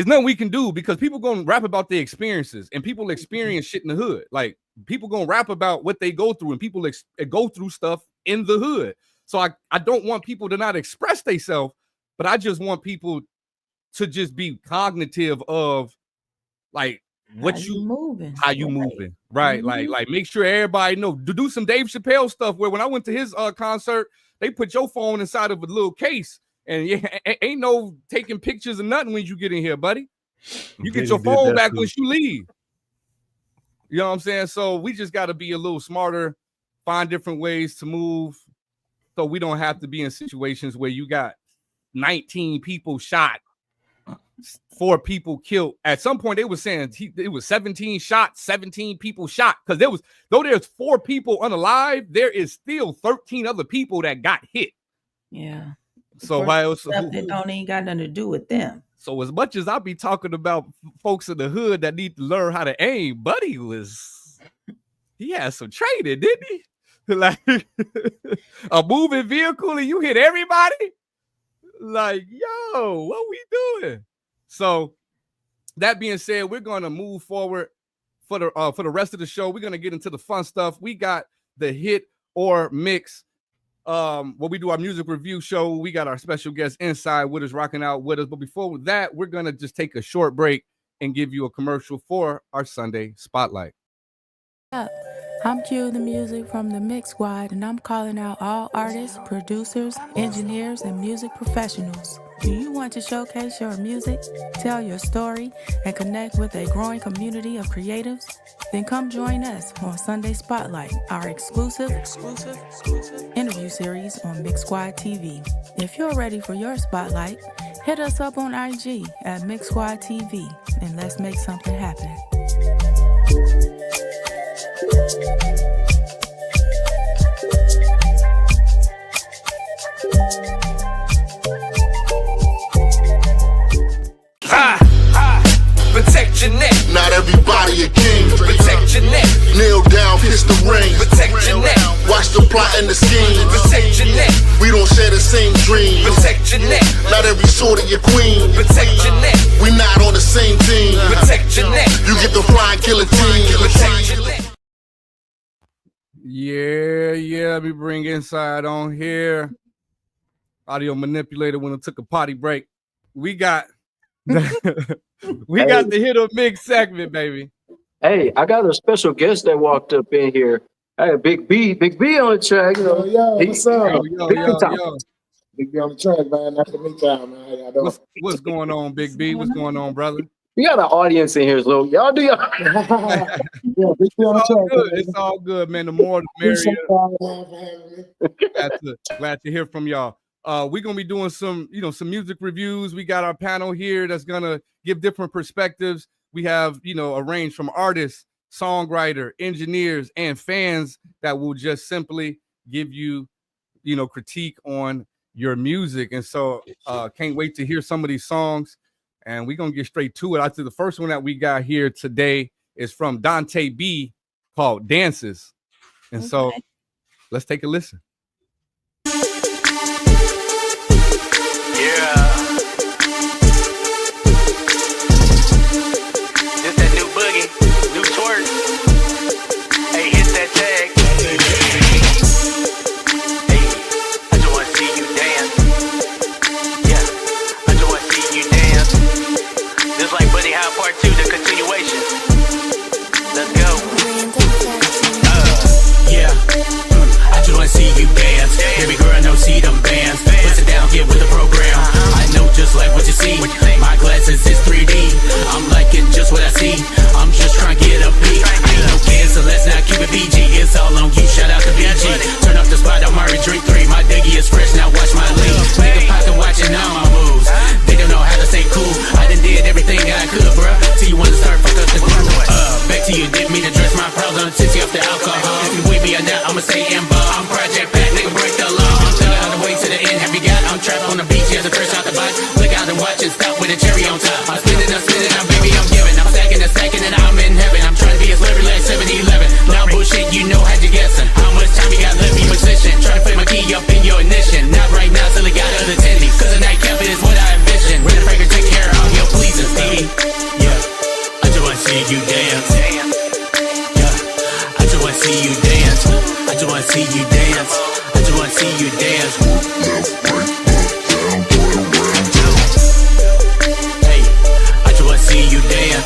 nothing we can do, because people gonna rap about their experiences, and people experience shit in the hood. Like people gonna rap about what they go through, and people go through stuff in the hood. So I don't want people to not express themselves, but I just want people to just be cognitive of like how you moving, right? Like make sure everybody know to do some Dave Chappelle stuff, where when I went to his concert, they put your phone inside of a little case And yeah, ain't no taking pictures or nothing when you get in here, buddy. You get Diddy your did phone that back too. when you leave. You know what I'm saying? So we just got to be a little smarter, find different ways to move so we don't have to be in situations where you got 19 people shot, 4 people killed. At some point, they were saying it was 17 shots, 17 people shot. Because though there's 4 people unalive, there is still 13 other people that got hit. Yeah. So stuff that don't even got nothing to do with them. So as much as I be talking about folks in the hood that need to learn how to aim, Buddy he had some training, didn't he? Like a moving vehicle and you hit everybody? Like, yo, what we doing? So that being said, we're gonna move forward for the rest of the show. We're gonna get into the fun stuff. We got the hit or mix. When we do our music review show, we got our special guest inside with us, rocking out with us. But before that, we're gonna just take a short break and give you a commercial for our Sunday Spotlight. I'm Q, the music from the Mix Squad, and I'm calling out all artists, producers, engineers, and music professionals. Do you want to showcase your music, tell your story, and connect with a growing community of creatives? Then come join us on Sunday Spotlight, our exclusive interview series on Mixsquadtv. If you're ready for your spotlight, hit us up on IG at Mixsquadtv, and let's make something happen. Protect your neck. Not everybody a king. Protect your neck. Kneel down, kiss the ring. Protect your neck. Watch the plot and the scheme. Protect your neck. We don't share the same dream. Protect your neck. Not every sword of your queen. Protect your neck. We not on the same team. Protect your neck. You get the flying killer team. Protect your neck. Yeah. Let me bring Inside on here. Audio manipulator when it took a potty break. We got the hit or mix segment, baby. Hey, I got a special guest that walked up in here. Hey, Big B on the track. You know, what's up? Yo. Big B on the track, man. Not the meantime, man. How y'all doing? What's going on, Big B? What's going on, brother? We got an audience in here, so y'all do y'all. Yeah, Big B on the track. Good. It's all good, man. The more the merrier. Glad to hear from y'all. We're gonna be doing some music reviews. We got our panel here that's gonna give different perspectives. We have, a range from artists, songwriter, engineers, and fans that will just simply give you, critique on your music. And so can't wait to hear some of these songs. And we're gonna get straight to it. I think the first one that we got here today is from Dante B called Dances. And so let's take a listen. See them bands, put it down, get with the program. I know just like what you see. My glasses is 3D. I'm liking just what I see. I'm just trying to get a peek. Ain't no kids, so let's not keep it PG. It's all on you. Shout out to BG. Turn up the spot, I'm already drink 3. My diggy is fresh, now watch my lead. Nigga pocket watching all my moves. They don't know how to say cool. I done did everything I could, bruh. Till you wanna start fuck up the crew. Back to you, dip me to dress my problems. Tipsy off the alcohol. If you with me or not, I'ma stay in bar. I'm Project Pack, nigga break the law. To the end, have you got? I'm trapped on the beach, yeah, the fresh out the box. Look out and watch and stop with a cherry on top. I'm spinning, baby, I'm giving. I'm stacking, and I'm in heaven. I'm trying to be a celebrity like 7-Eleven. Now bullshit, you know how you guessing. How much time you got left, be position. Trying to play my key up in your ignition. Not right now, till it got other attendees. Cause the nightcap is what I envision. Red Fragrance take care of all your pleasing, Stevie. Yeah, I just wanna see you dance. Yeah, I just wanna see you dance. I just wanna see you dance. I just wanna see you dance. Hey, I just wanna see you dance.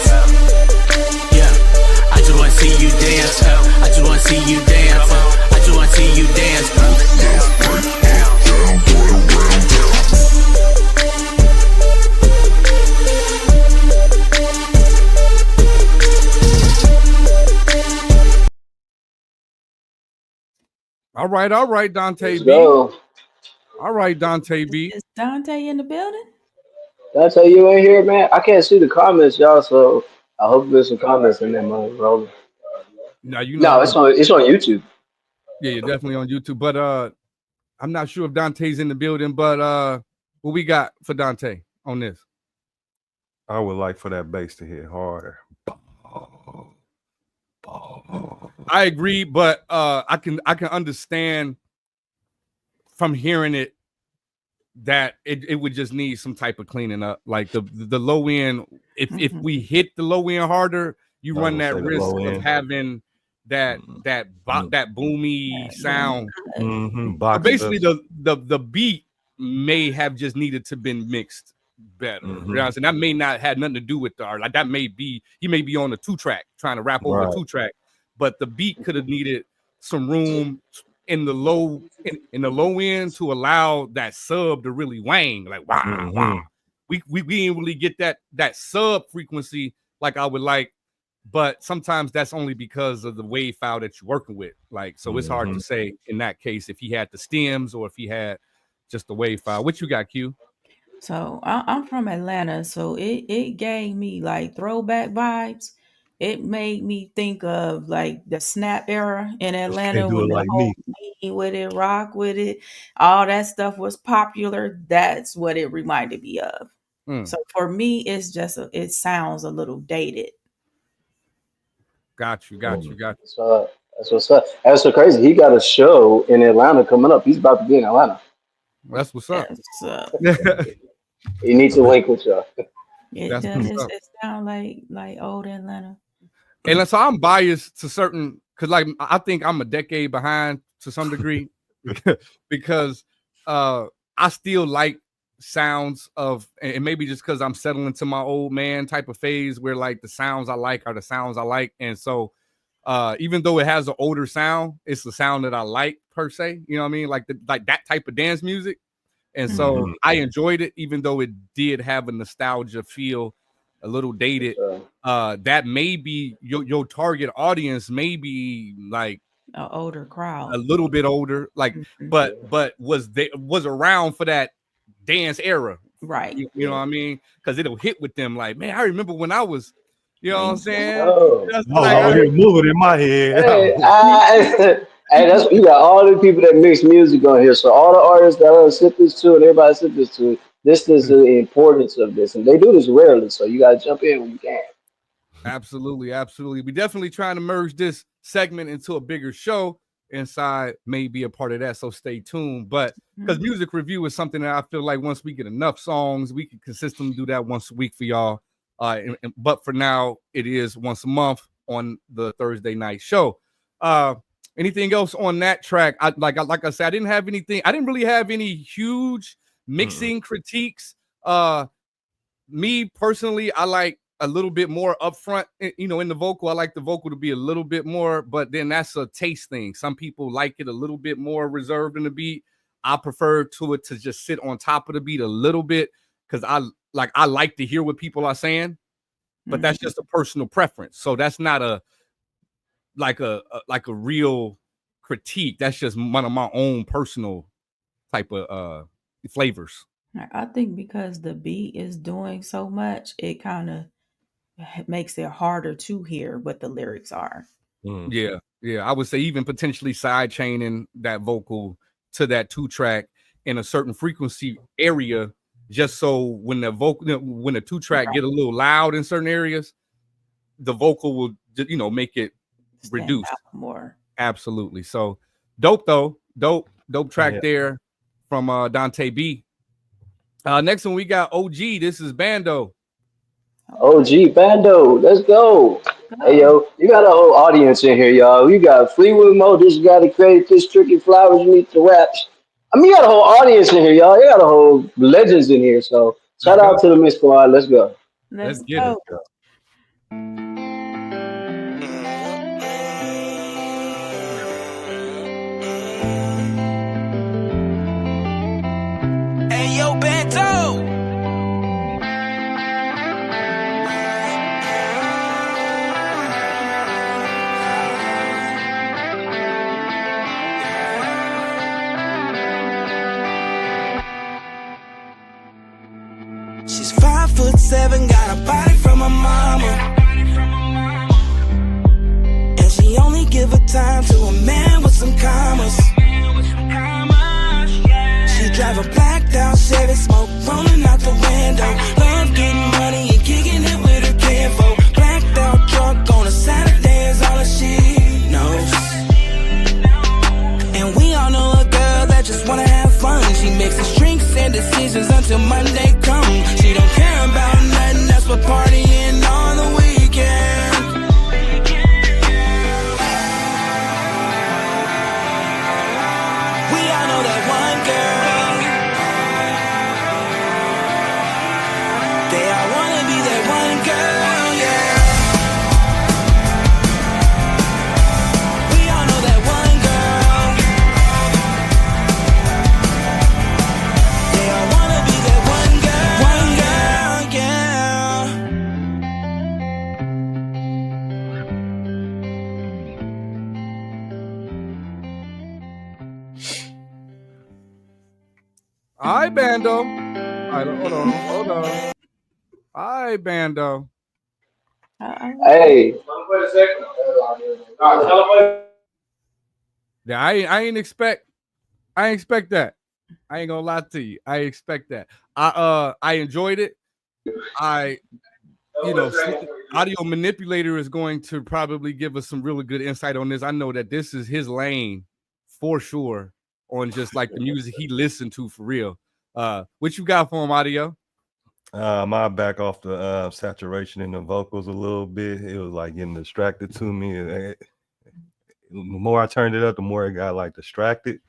All right, Dante Let's B. go. All right, Dante B. Is Dante in the building? Did I tell you in here, man? I can't see the comments, y'all, so I hope there's some comments in there, man. Rolling. Now you know No, it's on YouTube. yeah, you're definitely on YouTube. But I'm not sure if Dante's in the building, but what we got for Dante on this? I would like for that bass to hit harder. I agree, but I can understand from hearing it that it would just need some type of cleaning up. Like the low end, if we hit the low end harder, you run that risk of having that boomy sound. So basically, the beat may have just needed to been mixed better. You know what I'm saying? That may not have nothing to do with the art. Like that may be he may be on a 2-track trying to rap over a 2-track, but the beat could have needed some room in the low end to allow that sub to really wang. Like wow. We didn't really get that sub frequency like I would like. But sometimes that's only because of the wave file that you're working with. Like, so it's hard to say in that case if he had the stems or if he had just the wave file. What you got, Q? So I'm from Atlanta, so it gave me like throwback vibes. It made me think of like the snap era in Atlanta do when it the like whole me. lean with it, rock with it, all that stuff was popular. That's what it reminded me of. So for me, it's just it sounds a little dated. Got you. That's what's up. That's so crazy. He got a show in Atlanta coming up. He's about to be in Atlanta. That's what's up. He needs to link with y'all. It does. It sounds like old Atlanta. And so I'm biased to certain because like I think I'm a decade behind to some degree because I still like sounds of, and maybe just because I'm settling to my old man type of phase where like the sounds I like are the sounds I like. And so even though it has an older sound, it's the sound that I like per se. You know what I mean? Like that type of dance music. And so I enjoyed it, even though it did have a nostalgia feel, a little dated. That may be your target audience, may be like an older crowd, a little bit older, like, but was around for that dance era, right? You know what I mean? Because it'll hit with them. Like, man, I remember when I was, you know what I'm saying? I hear moving in my head. Hey, that's you got all the people that mix music on here. So all the artists that I sent this to and everybody sent this to, this is the importance of this, and they do this rarely. So you gotta jump in when you can. Absolutely. We definitely trying to merge this segment into a bigger show. Inside may be a part of that, so stay tuned. But because music review is something that I feel like once we get enough songs, we can consistently do that once a week for y'all. But for now, it is once a month on the Thursday night show. Anything else on that track? Like I said, I didn't have anything. I didn't really have any huge mixing critiques. Me personally, I like a little bit more upfront, you know, in the vocal. I like the vocal to be a little bit more, but then that's a taste thing. Some people like it a little bit more reserved in the beat. I prefer to just sit on top of the beat a little bit because I like to hear what people are saying, but that's just a personal preference. So that's not a real critique. That's just one of my own personal type of flavors. I think because the beat is doing so much, it kind of makes it harder to hear what the lyrics are. Yeah. I would say even potentially side chaining that vocal to that 2-track in a certain frequency area, just so when the 2-track get a little loud in certain areas, the vocal will, you know, make it reduce more. Absolutely. So dope though. Dope track there from Dante B. Next one we got OG. This is Bando. OG Bando, let's go. Hey yo, you got a whole audience in here, y'all. You got Fleetwood Motors, you got to create this Tricky Flowers, you need the raps. I mean, you got a whole audience in here, y'all. You got a whole legends in here. So shout out to the Miss Squad. Let's go. Let's go. Hey yo, Bando. She's 5'7", got a body from her mama. And she only give her time to a man with some commas. She drive a blacked out Chevy, smoke rolling out the window. Love getting money and kicking it with her kinfolk. Blacked out truck on a Saturday is all that she knows. And we all know a girl that just wanna have fun. She mixes drinks and decisions until Monday comes. She don't care about nothing, that's what partying on the weekend. We all know that one girl. They all wanna be that one girl, yeah. We all know that one girl. They all wanna be that All right, Bando. All right, hold on. All right, Bando. Hey. Yeah, I ain't expect that. I ain't gonna lie to you. I expect that. I enjoyed it. Audio Manipulator is going to probably give us some really good insight on this. I know that this is his lane for sure on just like the music he listened to for real. What you got for him, Audio? My back off the saturation in the vocals a little bit. It was like getting distracted to me. The more I turned it up, the more it got like distracted.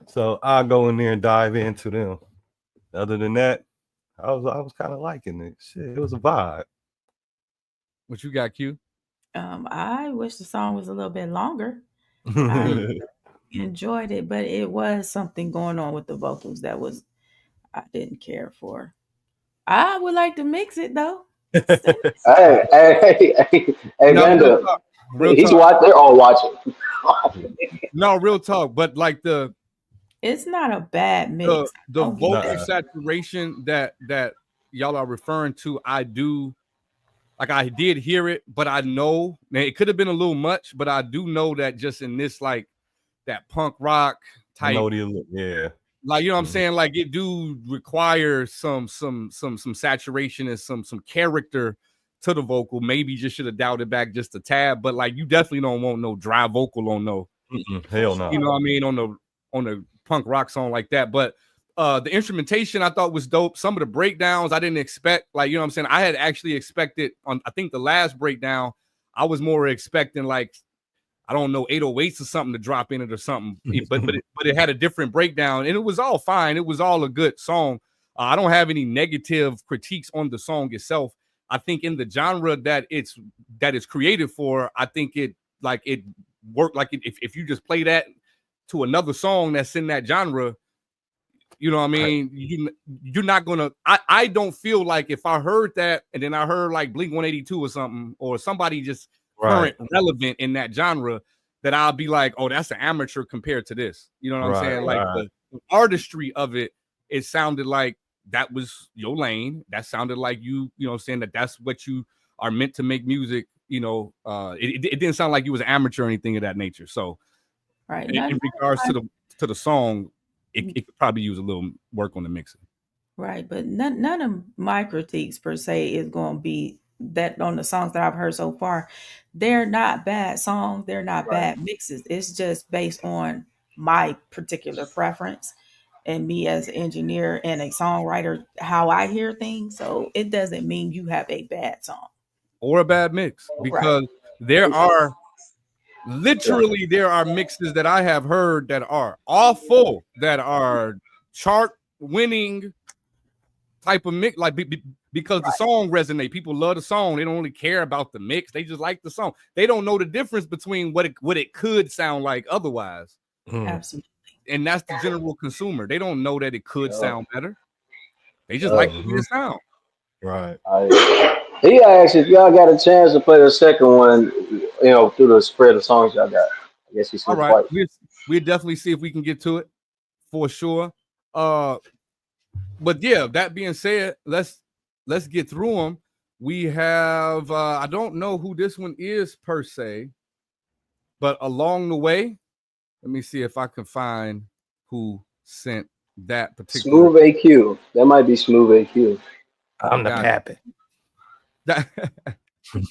So I'll go in there and dive into them. Other than that, I was kind of liking it. Shit, it was a vibe. What you got, Q? I wish the song was a little bit longer. I enjoyed it, but it was something going on with the vocals that I didn't care for. I would like to mix it though. Hey, Vanda. He's watching. They're all watching. No, real talk. But like it's not a bad mix. The vocal saturation that y'all are referring to, I did hear it, but I know it could have been a little much, but I do know that just in this like that punk rock type, yeah, like you know what I'm saying, like it do require some saturation and some character to the vocal. Maybe you just should have dialed it back just a tad, but like you definitely don't want no dry vocal on hell no. You know what I mean, on the punk rock song like that. But the instrumentation I thought was dope. Some of the breakdowns I didn't expect. Like, you know what I'm saying? I had actually expected on, I think the last breakdown, I was more expecting like, I don't know, 808s or something to drop in it or something. but it had a different breakdown and it was all fine. It was all a good song. I don't have any negative critiques on the song itself. I think in the genre that it's created for, I think it worked. Like if you just play that to another song that's in that genre, you know what I mean? You're not gonna. I don't feel like if I heard that and then I heard like Blink-182 or something or somebody just current relevant in that genre, that I'll be like, oh, that's an amateur compared to this. You know what I'm saying? Like the artistry of it, it sounded like that was your lane. That sounded like you know what I'm saying, that's what you are meant to make music. You know, it didn't sound like you was an amateur or anything of that nature. So, in regards to the song, it could probably use a little work on the mixing. Right, but none of my critiques per se is going to be that on the songs that I've heard so far. They're not bad songs. They're not bad mixes. It's just based on my particular preference and me as an engineer and a songwriter, how I hear things. So it doesn't mean you have a bad song or a bad mix, because there are literally mixes that I have heard that are awful, that are chart winning type of mix, like because the song resonate. People love the song. They don't really care about the mix. They just like the song. They don't know the difference between what it could sound like otherwise. Absolutely. And that's the general consumer. They don't know that it could sound better. They just like the way it sound. Right. He asked if y'all got a chance to play the second one, you know, through the spread of songs y'all got. I guess he said all right. We'll definitely see if we can get to it for sure. But yeah, that being said, let's get through them. We have I don't know who this one is per se, but along the way, let me see if I can find who sent that particular. Smooth AQ. That might be Smooth AQ. I'm the pappy.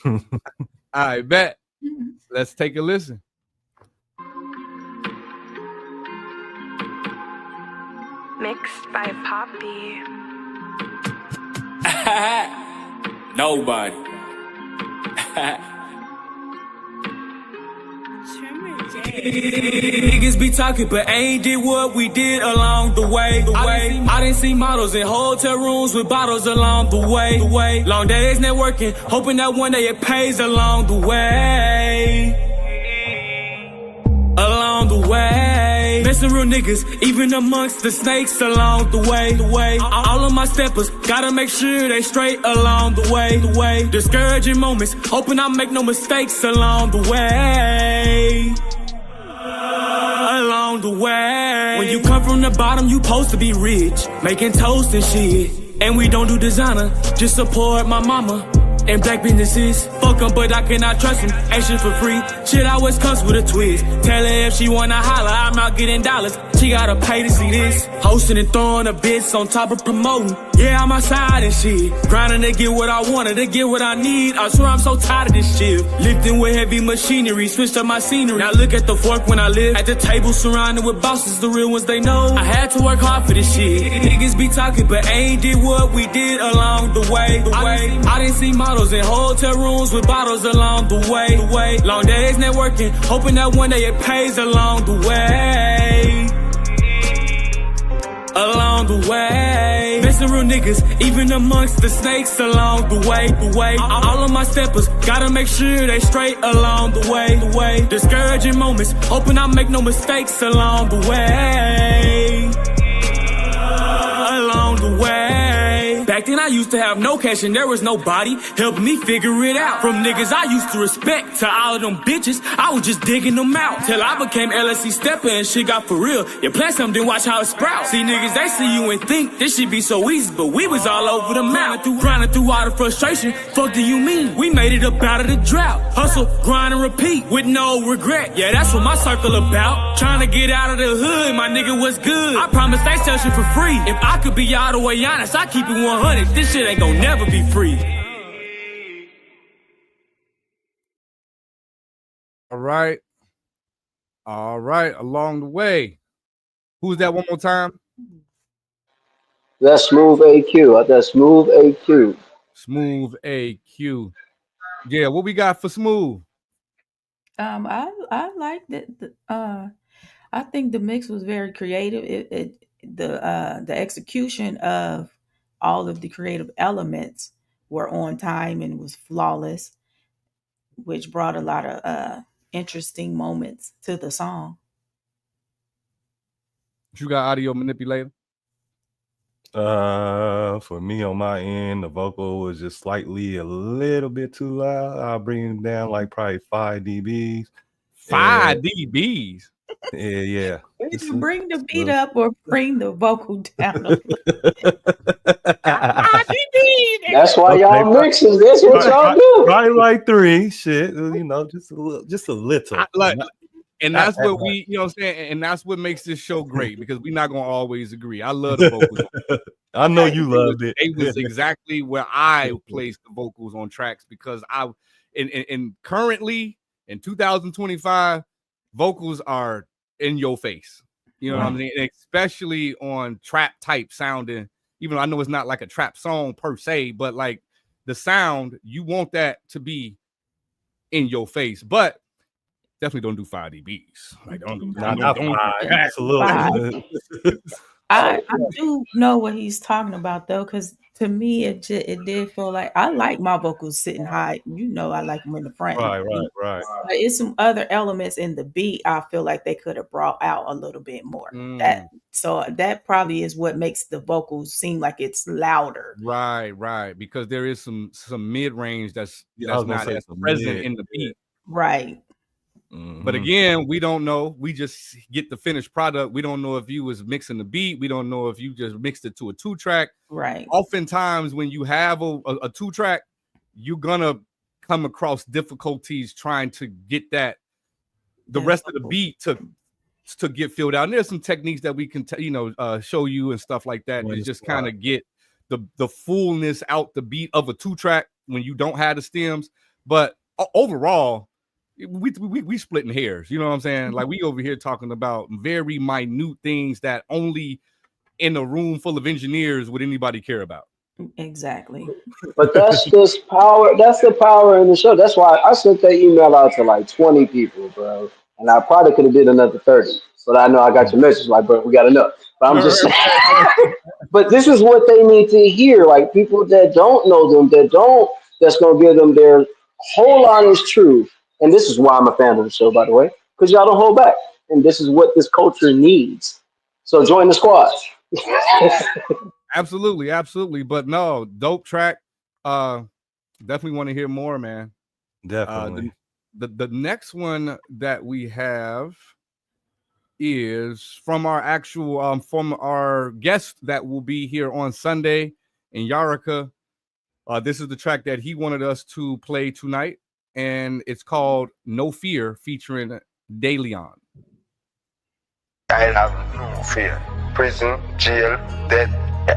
All right, bet. Let's take a listen. Mixed by Poppy. Nobody. Niggas be talking, but ain't did what we did along the way. I didn't see models in hotel rooms with bottles along the way. Long days networking, hoping that one day it pays along the way. Along the way, messing real niggas, even amongst the snakes along the way. All of my steppers, gotta make sure they straight along the way. Discouraging moments, hoping I make no mistakes along the way. Along the way. When you come from the bottom, you supposed to be rich, making toast and shit. And we don't do designer, just support my mama. And black businesses, fuck them, but I cannot trust them. Action for free, shit always comes with a twist. Tell her if she wanna holler, I'm out getting dollars. She gotta pay to see this. Hosting and throwing a bits on top of promoting. Yeah, I'm outside and shit. Grinding to get what I wanted, to get what I need. I swear I'm so tired of this shit. Lifting with heavy machinery, switched up my scenery. Now look at the fork when I live. At the table surrounded with bosses, the real ones they know. I had to work hard for this shit. Niggas be talking, but ain't did what we did along the way. I didn't see models in hotel rooms with bottles along the way. Long days networking, hoping that one day it pays along the way. Along the way, messing real niggas, even amongst the snakes along the way. All of my steppers, gotta make sure they straight along the way. Discouraging moments, hoping I make no mistakes along the way. Along the way. Back then I used to have no cash and there was nobody helping me figure it out. From niggas I used to respect to all of them bitches, I was just digging them out. Till I became LSC stepper and shit got for real. You plant something, watch how it sprouts. See niggas, they see you and think this shit be so easy, but we was all over the map. Grinding through all the frustration, fuck do you mean? We made it up out of the drought. Hustle, grind and repeat with no regret. Yeah, that's what my circle about. Trying to get out of the hood, my nigga was good. I promise they sell shit for free. If I could be all the way honest, I keep it 100. This shit ain't gonna never be free. All right. Along the way. Who's that one more time? That's Smooth AQ. That's Smooth AQ. Smooth AQ. Yeah, what we got for Smooth? I liked it. I think the mix was very creative. The execution of all of the creative elements were on time and was flawless, which brought a lot of interesting moments to the song. You got audio manipulator? For me on my end, the vocal was just slightly a little bit too loud. I'll bring it down like probably 5 dBs. 5 dBs? Yeah. Did you bring the beat up or bring the vocal down a little That's why y'all mixes. That's what y'all do. Probably like 3. Shit, you know, just a little. And that's what we, you know what I'm saying? And that's what makes this show great because we're not going to always agree. I love the vocals. I know you loved it. It was exactly where I placed the vocals on tracks because and currently in 2025, vocals are in your face. You know what I mean? And especially on trap type sounding, even though I know it's not like a trap song per se, but like the sound, you want that to be in your face. But definitely don't do 5 dBs. Like don't absolutely. I do know what he's talking about though, because to me it did feel like I like my vocals sitting high. You know, I like them in the front. Right. But it's some other elements in the beat I feel like they could have brought out a little bit more. That probably is what makes the vocals seem like it's louder. Right. Because there is some mid range that's not as present in the beat. Right. But again, we don't know. We just get the finished product. We don't know if you was mixing the beat. We don't know if you just mixed it to a 2-track. Right. Oftentimes when you have a 2-track, you're gonna come across difficulties trying to get the rest of the beat to get filled out. And there's some techniques that we can show you and stuff like that to just kind of get the fullness out the beat of a 2-track when you don't have the stems. But overall, we splitting hairs, you know what I'm saying? Like we over here talking about very minute things that only in a room full of engineers would anybody care about. Exactly. But that's just power. That's the power in the show. That's why I sent that email out to like 20 people, bro. And I probably could have did another 30. So that I know I got your message. Like, bro, we got enough. But I'm just saying. But this is what they need to hear. Like people that don't know them, that's gonna give them their whole honest truth. And this is why I'm a fan of the show, by the way, because y'all don't hold back. And this is what this culture needs. So join the squad. Absolutely, absolutely. But no, dope track. Definitely want to hear more, man. Definitely. The next one that we have is from our actual from our guest that will be here on Sunday in Yarika. This is the track that he wanted us to play tonight, and it's called No Fear featuring DeLeon. I have no fear. Prison, jail, death.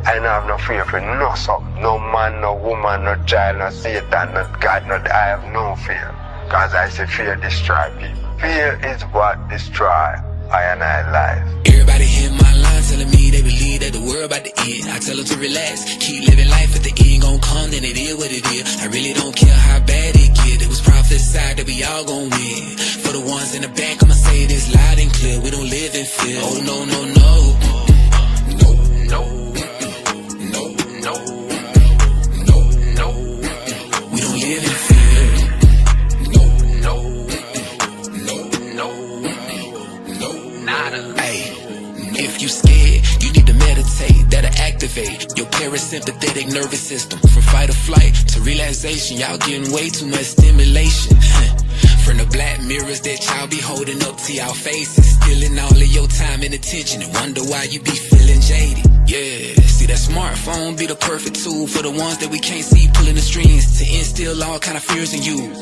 I don't have no fear for no something. No man, no woman, no child, no Satan, no God, no. I have no fear. Because I say fear destroy people. Fear is what destroy I and I life. Everybody hear my line telling me they believe that the world about to end. I tell them to relax, keep living life. If the end gon' come, then it is what it is. I really don't care how bad it get. It was prophesied that we all gon' win. For the ones in the back, I'ma say this loud and clear. We don't live in fear. Oh no, no, no. No, no. No, no. No, no. We don't live in fear. No, no. No, no. No, nada. Hey, if you scared, you need to meditate. That'll activate your parasympathetic nervous system. From fight or flight to relaxation, y'all getting way too much stimulation. From the black mirrors that y'all be holding up to y'all faces, stealing all of your time and attention, and wonder why you be feeling jaded. Yeah, see that smartphone be the perfect tool for the ones that we can't see, pulling the strings to instill all kind of fears in you.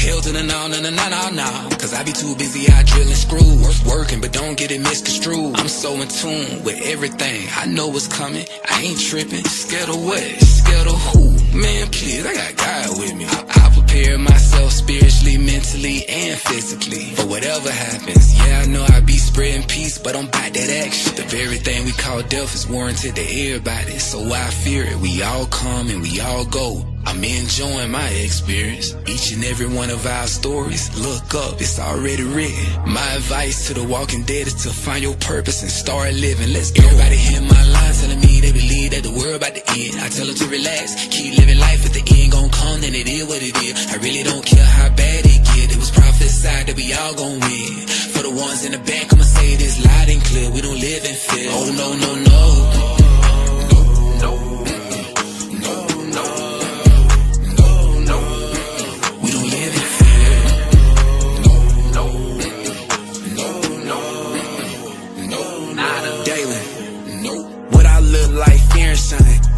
Hell to the no, cause I be too busy out drilling screws. Working, but don't get it misconstrued. I'm so in tune with everything. I know what's coming. I ain't tripping. Scared of what? Scared of who? Man, please, I got God with me. I prepare myself spiritually, mentally, and physically for whatever happens. Yeah, I know I be spreading peace, but I'm about that action. The very thing we call death is warranted to everybody, so why fear it? We all come and we all go. I'm enjoying my experience. Each and every one of our stories. Look up, it's already written. My advice to the walking dead is to find your purpose and start living. Let's go. Everybody hear my line telling me they believe that the world about to end. I tell them to relax, keep living life. If the end gon' come, then it is what it is. I really don't care how bad it get. It was prophesied that we all gon' win. For the ones in the back, I'ma say this loud and clear. We don't live in fear. Oh no, no, no.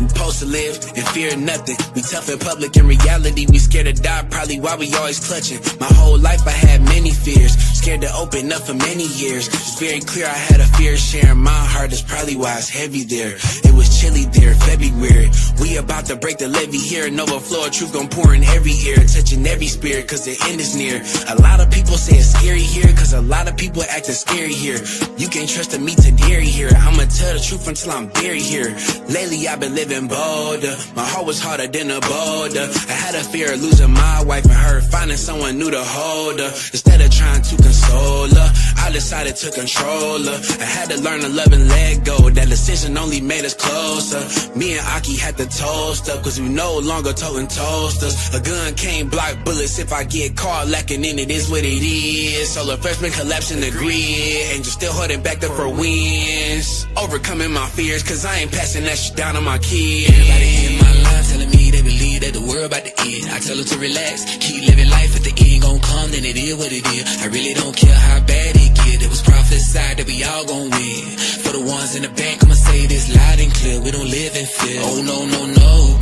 We supposed to live and fear nothing. We tough in public, in reality we scared to die. Probably why we always clutching. My whole life I had many fears, scared to open up for many years. It's very clear I had a fear sharing my heart. That's probably why it's heavy there. It was chilly there, February. We about to break the levee here. An overflow of truth gon' pour in every ear, touching every spirit cause the end is near. A lot of people say it's scary here cause a lot of people acting scary here. You can't trust me to dairy here. I'ma tell the truth until I'm buried here. Lately I've been living bolder. My heart was harder than a boulder. I had a fear of losing my wife and her, finding someone new to hold her. Instead of trying to console her, I decided to control her. I had to learn to love and let go. That decision only made us closer. Me and Aki had to toast up cause we no longer toting toasters. A gun can't block bullets. If I get caught lacking in it, is what it is. Solar freshman collapsing the grid, and just still holding back the for wins. Overcoming my fears cause I ain't passing that shit down on my kids. Everybody in my line telling me they believe that the world worry about the end. I tell her to relax, keep living life. If the end gon' come, then it is what it is. I really don't care how bad it get. It was prophesied that we all gon' win. For the ones in the bank, I'ma say this loud and clear. We don't live in fear. Oh no, no, no.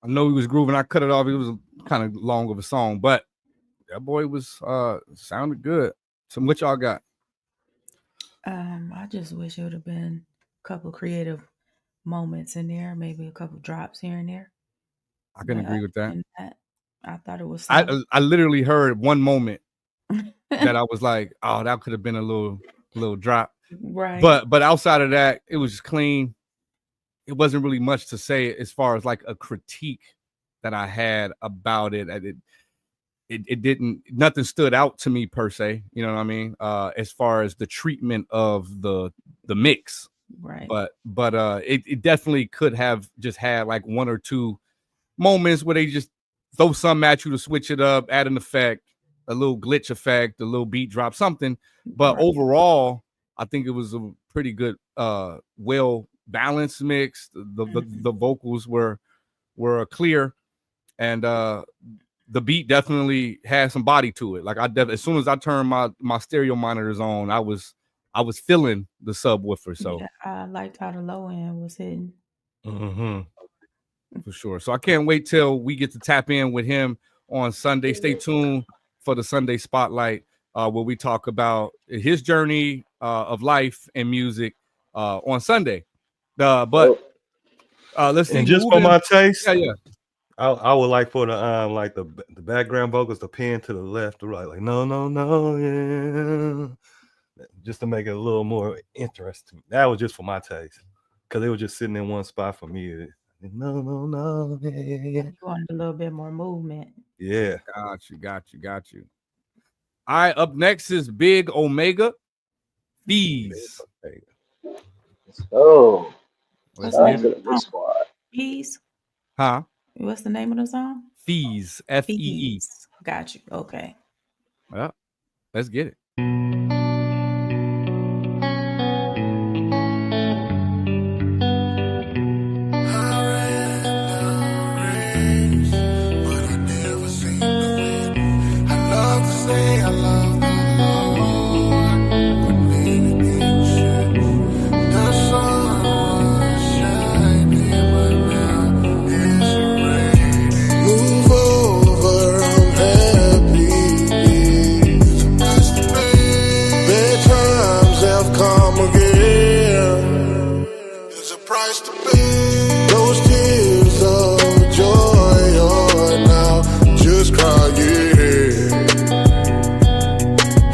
I know he was grooving. I cut it off. It was kind of long of a song, but that boy was sounded good. So what y'all got? I just wish it would have been a couple creative moments in there, maybe a couple drops here and there. I can agree with that. I thought it was. I literally heard one moment that I was like, oh, that could have been a little drop. Right. But outside of that, it was just clean. It wasn't really much to say as far as like a critique that I had about it. It didn't, nothing stood out to me per se. You know what I mean? As far as the treatment of the mix. Right. But it definitely could have just had like one or two moments where they just throw something at you to switch it up, add an effect, a little glitch effect, a little beat drop, something. But overall, I think it was a pretty good, well balanced mix. The vocals were clear, and the beat definitely had some body to it. Like as soon as I turned my stereo monitors on, I was feeling the subwoofer. So yeah, I liked how the low end was hitting. For sure. So I can't wait till we get to tap in with him on Sunday. Stay tuned for the Sunday Spotlight, where we talk about his journey of life and music on Sunday. But let's see. And just for my taste, yeah. I would like for the background vocals to pan to the left or right, like no, yeah, just to make it a little more interesting. That was just for my taste, because they were just sitting in one spot for me. No, yeah. You wanted a little bit more movement. Yeah. Got you. All right, up next is Big Omega Fees. Oh, let's get it. Mixsquad. Fees. Huh? What's the name of the song? Fees. F-E-E. Got you. Okay. Well, let's get it.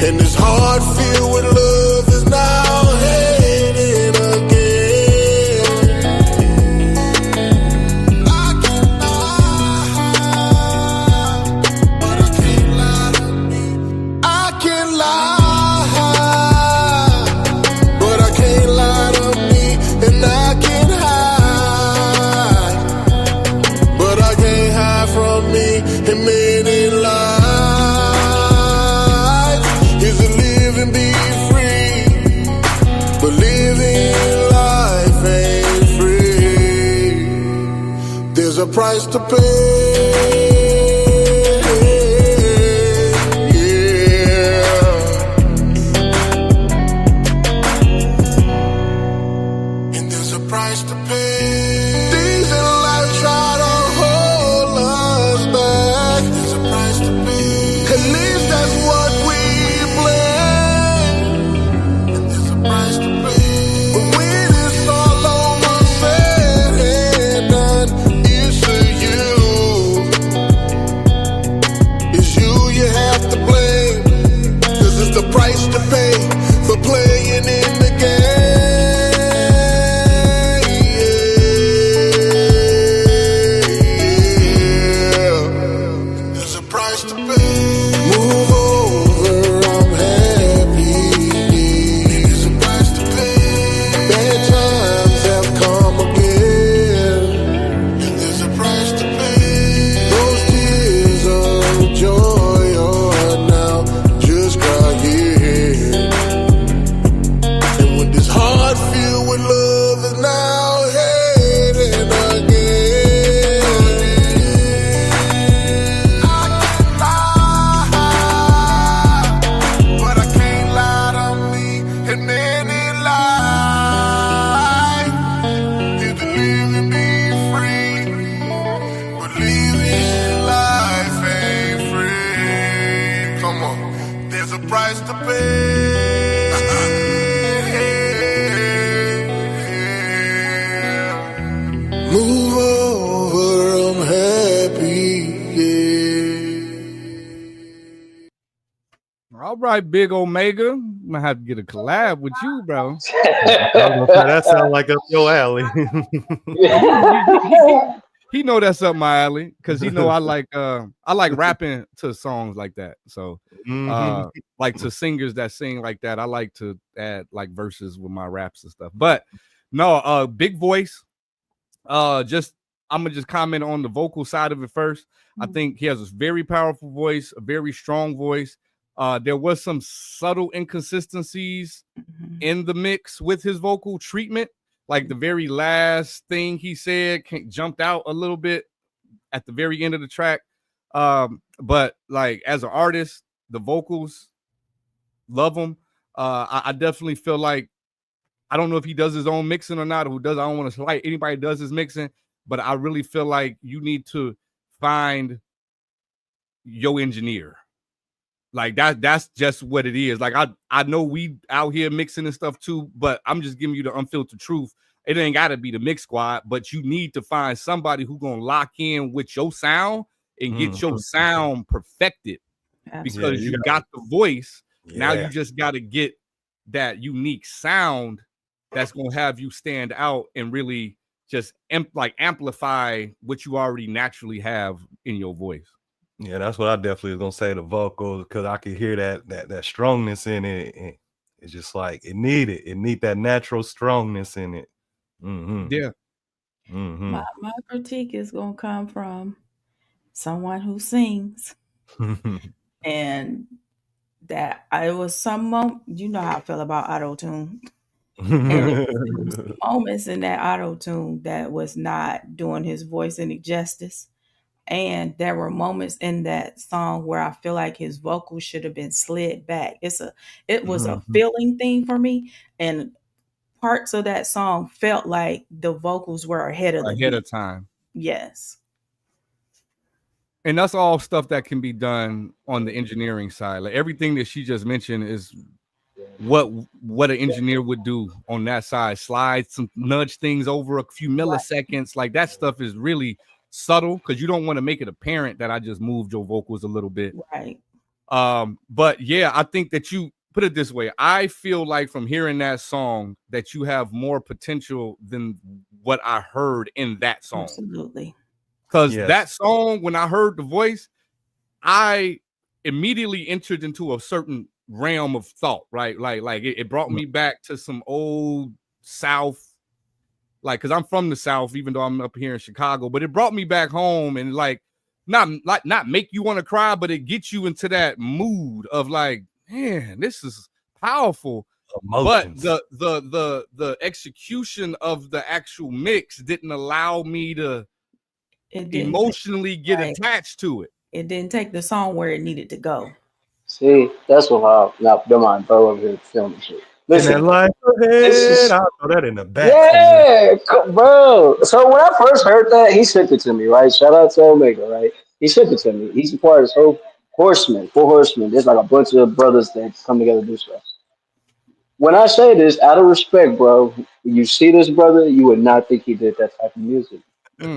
And this heart filled with love is now hating again. I can't lie, but I can't lie to me. I can't lie, but I can't lie to me. And I can't hide, but I can't hide from me. And many lies. And be free, but living life ain't free. There's a price to pay. Yeah. And there's a price to pay. These in life try to hold us back. There's a price to pay. At least that's what we price to pay for playing in the game. Yeah. Move over, I'm happy, All right, Big Omega. I'm gonna have to get a collab with you, bro. That sounds like up your alley. He know that's up my alley because he know I like rapping to songs like that. So like to singers that sing like that, I like to add like verses with my raps and stuff. But no, big voice. I'm gonna just comment on the vocal side of it first. I think he has a very powerful voice, a very strong voice. There was some subtle inconsistencies in the mix with his vocal treatment. Like the very last thing he said jumped out a little bit at the very end of the track. But like as an artist, the vocals, love them. I definitely feel like, I don't know if he does his own mixing or not, or who does. I don't want to slight anybody who does his mixing, but I really feel like you need to find your engineer. Like that's just what it is. Like I know we out here mixing and stuff too, but I'm just giving you the unfiltered truth. It ain't got to be the Mix Squad, but you need to find somebody who gonna lock in with your sound and get your sound perfected. Because you got the voice. Now you just got to get that unique sound that's gonna have you stand out and really just amplify what you already naturally have in your voice. Yeah, that's what I definitely was gonna say. The vocals, because I could hear that strongness in it. And it's just like it need that natural strongness in it. Yeah. My critique is gonna come from someone who sings, and that it was some you know how I feel about auto tune. And it was moments in that auto tune that was not doing his voice any justice. And there were moments in that song where I feel like his vocals should have been slid back. It was a feeling thing for me, and parts of that song felt like the vocals were ahead of time. Yes. And that's all stuff that can be done on the engineering side. Like everything that she just mentioned is what an engineer would do on that side. Slide some, nudge things over a few milliseconds. Like that stuff is really subtle because you don't want to make it apparent that I just moved your vocals a little bit. Right. But yeah, I think that you put it this way. I feel like from hearing that song that you have more potential than what I heard in that song. Absolutely. Because that song, when I heard the voice, I immediately entered into a certain realm of thought, right? Like it brought me back to some old South, like, because I'm from the South, even though I'm up here in Chicago, but it brought me back home and like not make you want to cry, but it gets you into that mood of like, man, this is powerful. Emotions. But the execution of the actual mix didn't allow me to emotionally get attached to it. It didn't take the song where it needed to go. See, that's what now don't mind bro over here filming shit. Listen, I'll throw that in the back. Yeah, bro. So when I first heard that, he sent it to me, right? Shout out to Omega, right? He sent it to me. He's a part of this whole four horsemen. There's like a bunch of brothers that come together to do stuff. When I say this, out of respect, bro, when you see this brother, you would not think he did that type of music. That's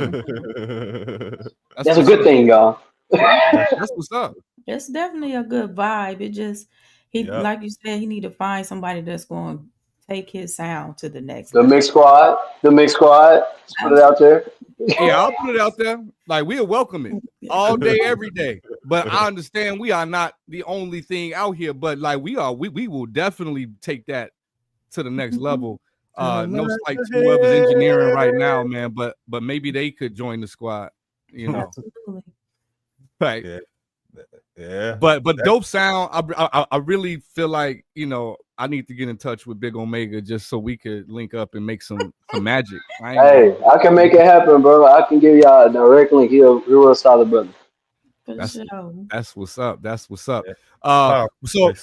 a good thing, y'all. That's what's up. It's definitely a good vibe. It just like you said, he need to find somebody that's going to take his sound to the next level. Mix Squad. Let's put it out there. Yeah, I'll put it out there. Like we'll welcome it all day, every day. But I understand we are not the only thing out here. But like we will definitely take that to the next level. No slight to whoever's engineering right now, man. But maybe they could join the squad. You know, right? Yeah. But dope sound. I really feel like, you know, I need to get in touch with Big Omega just so we could link up and make some magic. I can make it happen, bro. I can give y'all a direct link. You're a real solid brother. That's what's up. That's what's up. So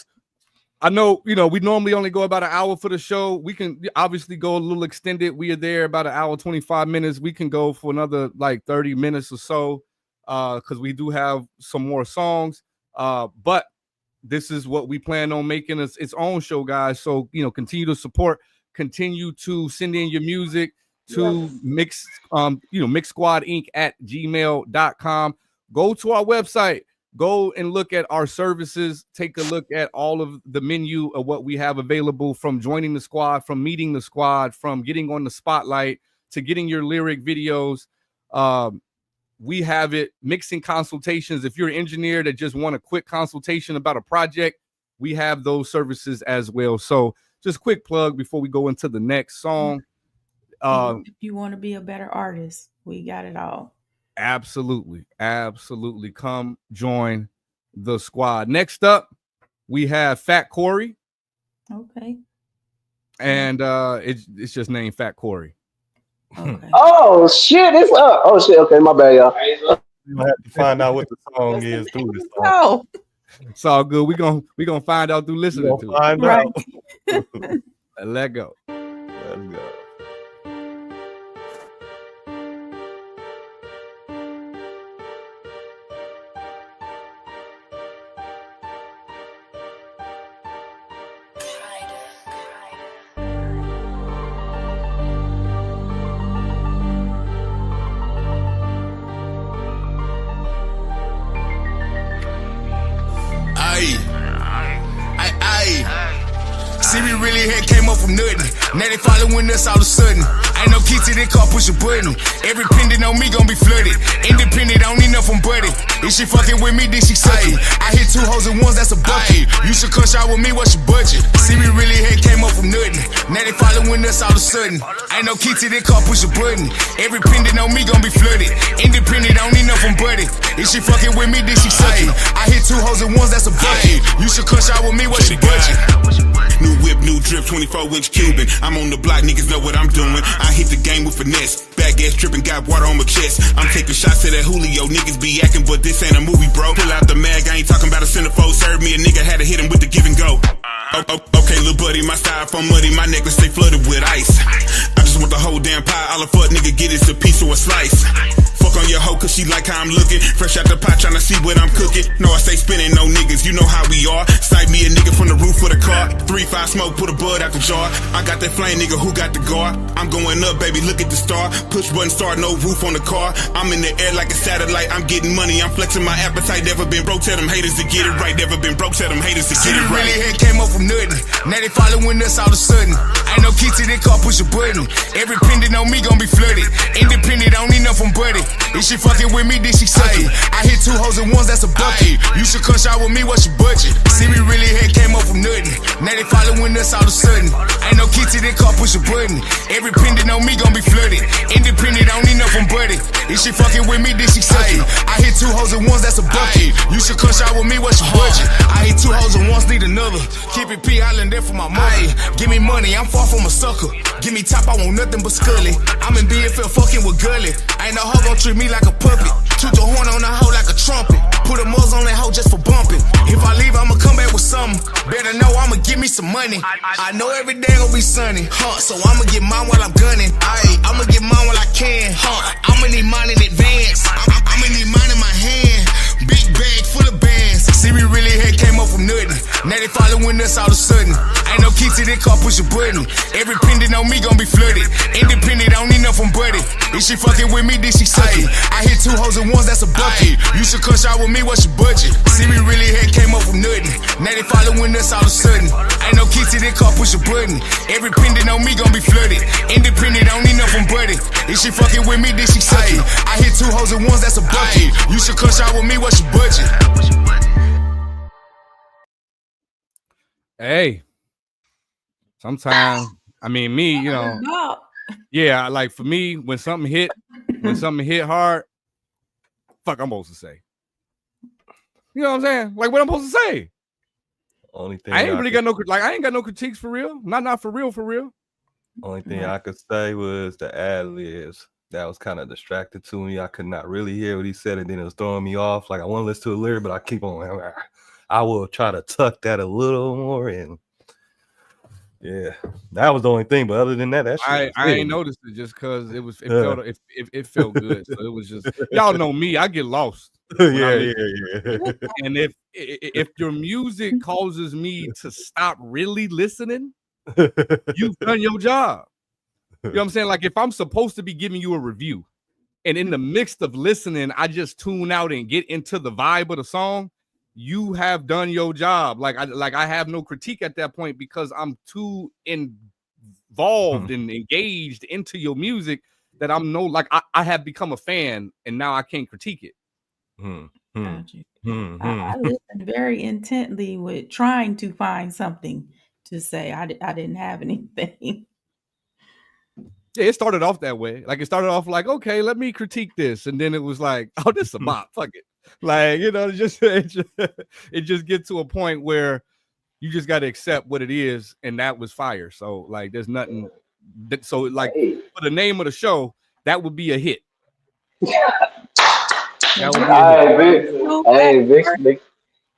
I know, you know, we normally only go about an hour for the show. We can obviously go a little extended. We are there about an hour, 25 minutes. We can go for another like 30 minutes or so because we do have some more songs. But this is what we plan on making its own show, guys. So, you know, continue to support, continue to send in your music to Mixsquad Inc. at gmail.com. Go to our website. Go and look at our services. Take a look at all of the menu of what we have available, from joining the squad, from meeting the squad, from getting on the spotlight to getting your lyric videos. We have it. Mixing consultations. If you're an engineer that just want a quick consultation about a project, we have those services as well. So just quick plug before we go into the next song. If you want to be a better artist, we got it all. Absolutely. Come join the squad. Next up, we have Fat Corey. Okay. And it's just named Fat Corey. Okay. Oh shit! Oh shit! Okay, my bad, y'all. You have to find out what the song is through this song. Oh. It's all good. We're gonna find out through listening to find it. out. Let go. Let's go. See, we really had came up from nothing. Now they following us all of a sudden. Ain't no key to that car, push a button. Every pendant on me gon' be flooded. Independent, I don't need nothing buddy. If she fucking with me, then she suckin'. I hit 2 hoes at once, that's a bucket. You should come shop with me, what's your budget? See, we really had came up from nothing. Now they following us all of a sudden. Ain't no key to that car, push a button. Every pendant on me gon' be flooded. Independent, I don't need nothing buddy. If she fucking with me, then she suckin'. I hit 2 hoes at once, that's a bucket. You should come shop with me, what's your budget? New whip, new drip, 24-inch Cuban. I'm on the block, niggas know what I'm doing. I hit the game with finesse. Back ass tripping, got water on my chest. I'm taking shots to that Julio. Niggas be acting, but this ain't a movie, bro. Pull out the mag, I ain't talking about a centerfold. Serve me a nigga, had to hit him with the give and go. Okay, little buddy, my styrofoam muddy. My necklace stay flooded with ice. I just want the whole damn pie. All a fuck nigga get is a piece or a slice. Fuck on your hoe, cause she like how I'm looking. Fresh out the pot, tryna see what I'm cooking. No, I stay spinning, no niggas, you know how we are. Snipe me a nigga from the roof of the car. 3-5 smoke, put a bud out the jar. I got that flame, nigga, who got the guard? I'm going up, baby, look at the star. Push button start, no roof on the car. I'm in the air like a satellite, I'm getting money. I'm flexing my appetite, never been broke. Tell them haters to get it right, never been broke. Tell them haters to get it right. Really had came up from nothing. Now they following us all of a sudden. Ain't no key to that car, push a button. Every pendant on me gon' be flooded. Independent, I don't need nothing buddy. If she fucking with me, then she suckin'. I hit 2 hoes at once, that's a bucket. You should come shop with me, what's your budget? See, we really had came up from nothing. Now they following us all of a sudden. Ain't no key to that car, push a button. Every pendant on me gon' be flooded. Independent, I don't need nothing buddy. If she fucking with me, then she suckin'. I hit 2 hoes at once, that's a bucket. You should come shop with me, what's your budget? I hit 2 hoes at once, need another. Keep it P Island there for my money. Give me money, I'm far from a sucker. Give me top, I want nothing but scully. I'm in BFL fucking with Gully. Ain't no hoe gon' treat me like a puppet. Toot the horn on the hoe like a trumpet. Put a muzzle on that hoe just for bumping. If I leave, I'ma come back with something. Better know I'ma give me some money. I know every day gon' be sunny, so I'ma get mine while I'm gunning. I'ma get mine while I can, I'ma need mine in advance. I'ma need mine in my hand. Big bag full of bands. See, we really had came up from nothing. Now they following us all of a sudden. Ain't no key to that car, push a button. Every pendant on me gon' be flooded. Independent, I don't need nothing buddy. If she fucking with me, then she suckin'. I hit 2 hoes at once, that's a bucket. You should come shop with me, what's your budget? See, we really had came up from nothing. Now they following us all of a sudden. Ain't no key to that car, push a button. Every pendant on me gon' be flooded. Independent, I don't need nothing buddy. If she fucking with me, then she suckin'. I hit 2 hoes at once, that's a bucket. You should come shop with me, what's your budget? Hey, sometimes, I mean, me, you know, yeah, like for me, when something hit hard, fuck, I'm supposed to say. You know what I'm saying? Like, what I'm supposed to say? Only thing I ain't really got no, like, I ain't got no critiques for real. Not for real, for real. Only thing I could say was the ad-libs. That was kind of distracted to me. I could not really hear what he said, and then it was throwing me off. Like, I want to listen to the lyric, but I keep on. I will try to tuck that a little more in. Yeah, that was the only thing. But other than that, that shit I ain't noticed it just because it felt good. So it was just, y'all know me. I get lost. Yeah. And if your music causes me to stop really listening, you've done your job. You know what I'm saying? Like if I'm supposed to be giving you a review and in the midst of listening, I just tune out and get into the vibe of the song, you have done your job. Like I have no critique at that point because I'm too involved and engaged into your music that I'm I have become a fan and now I can't critique it. Got you. I listened very intently with trying to find something to say. I didn't have anything. Yeah, it started off that way. Like it started off like, okay, let me critique this, and then it was like, oh, this is a bop. Fuck it. Like it just gets to a point where you just got to accept what it is, and that was fire. So like, there's nothing. So like, for the name of the show, that would be a hit. That would be a hit.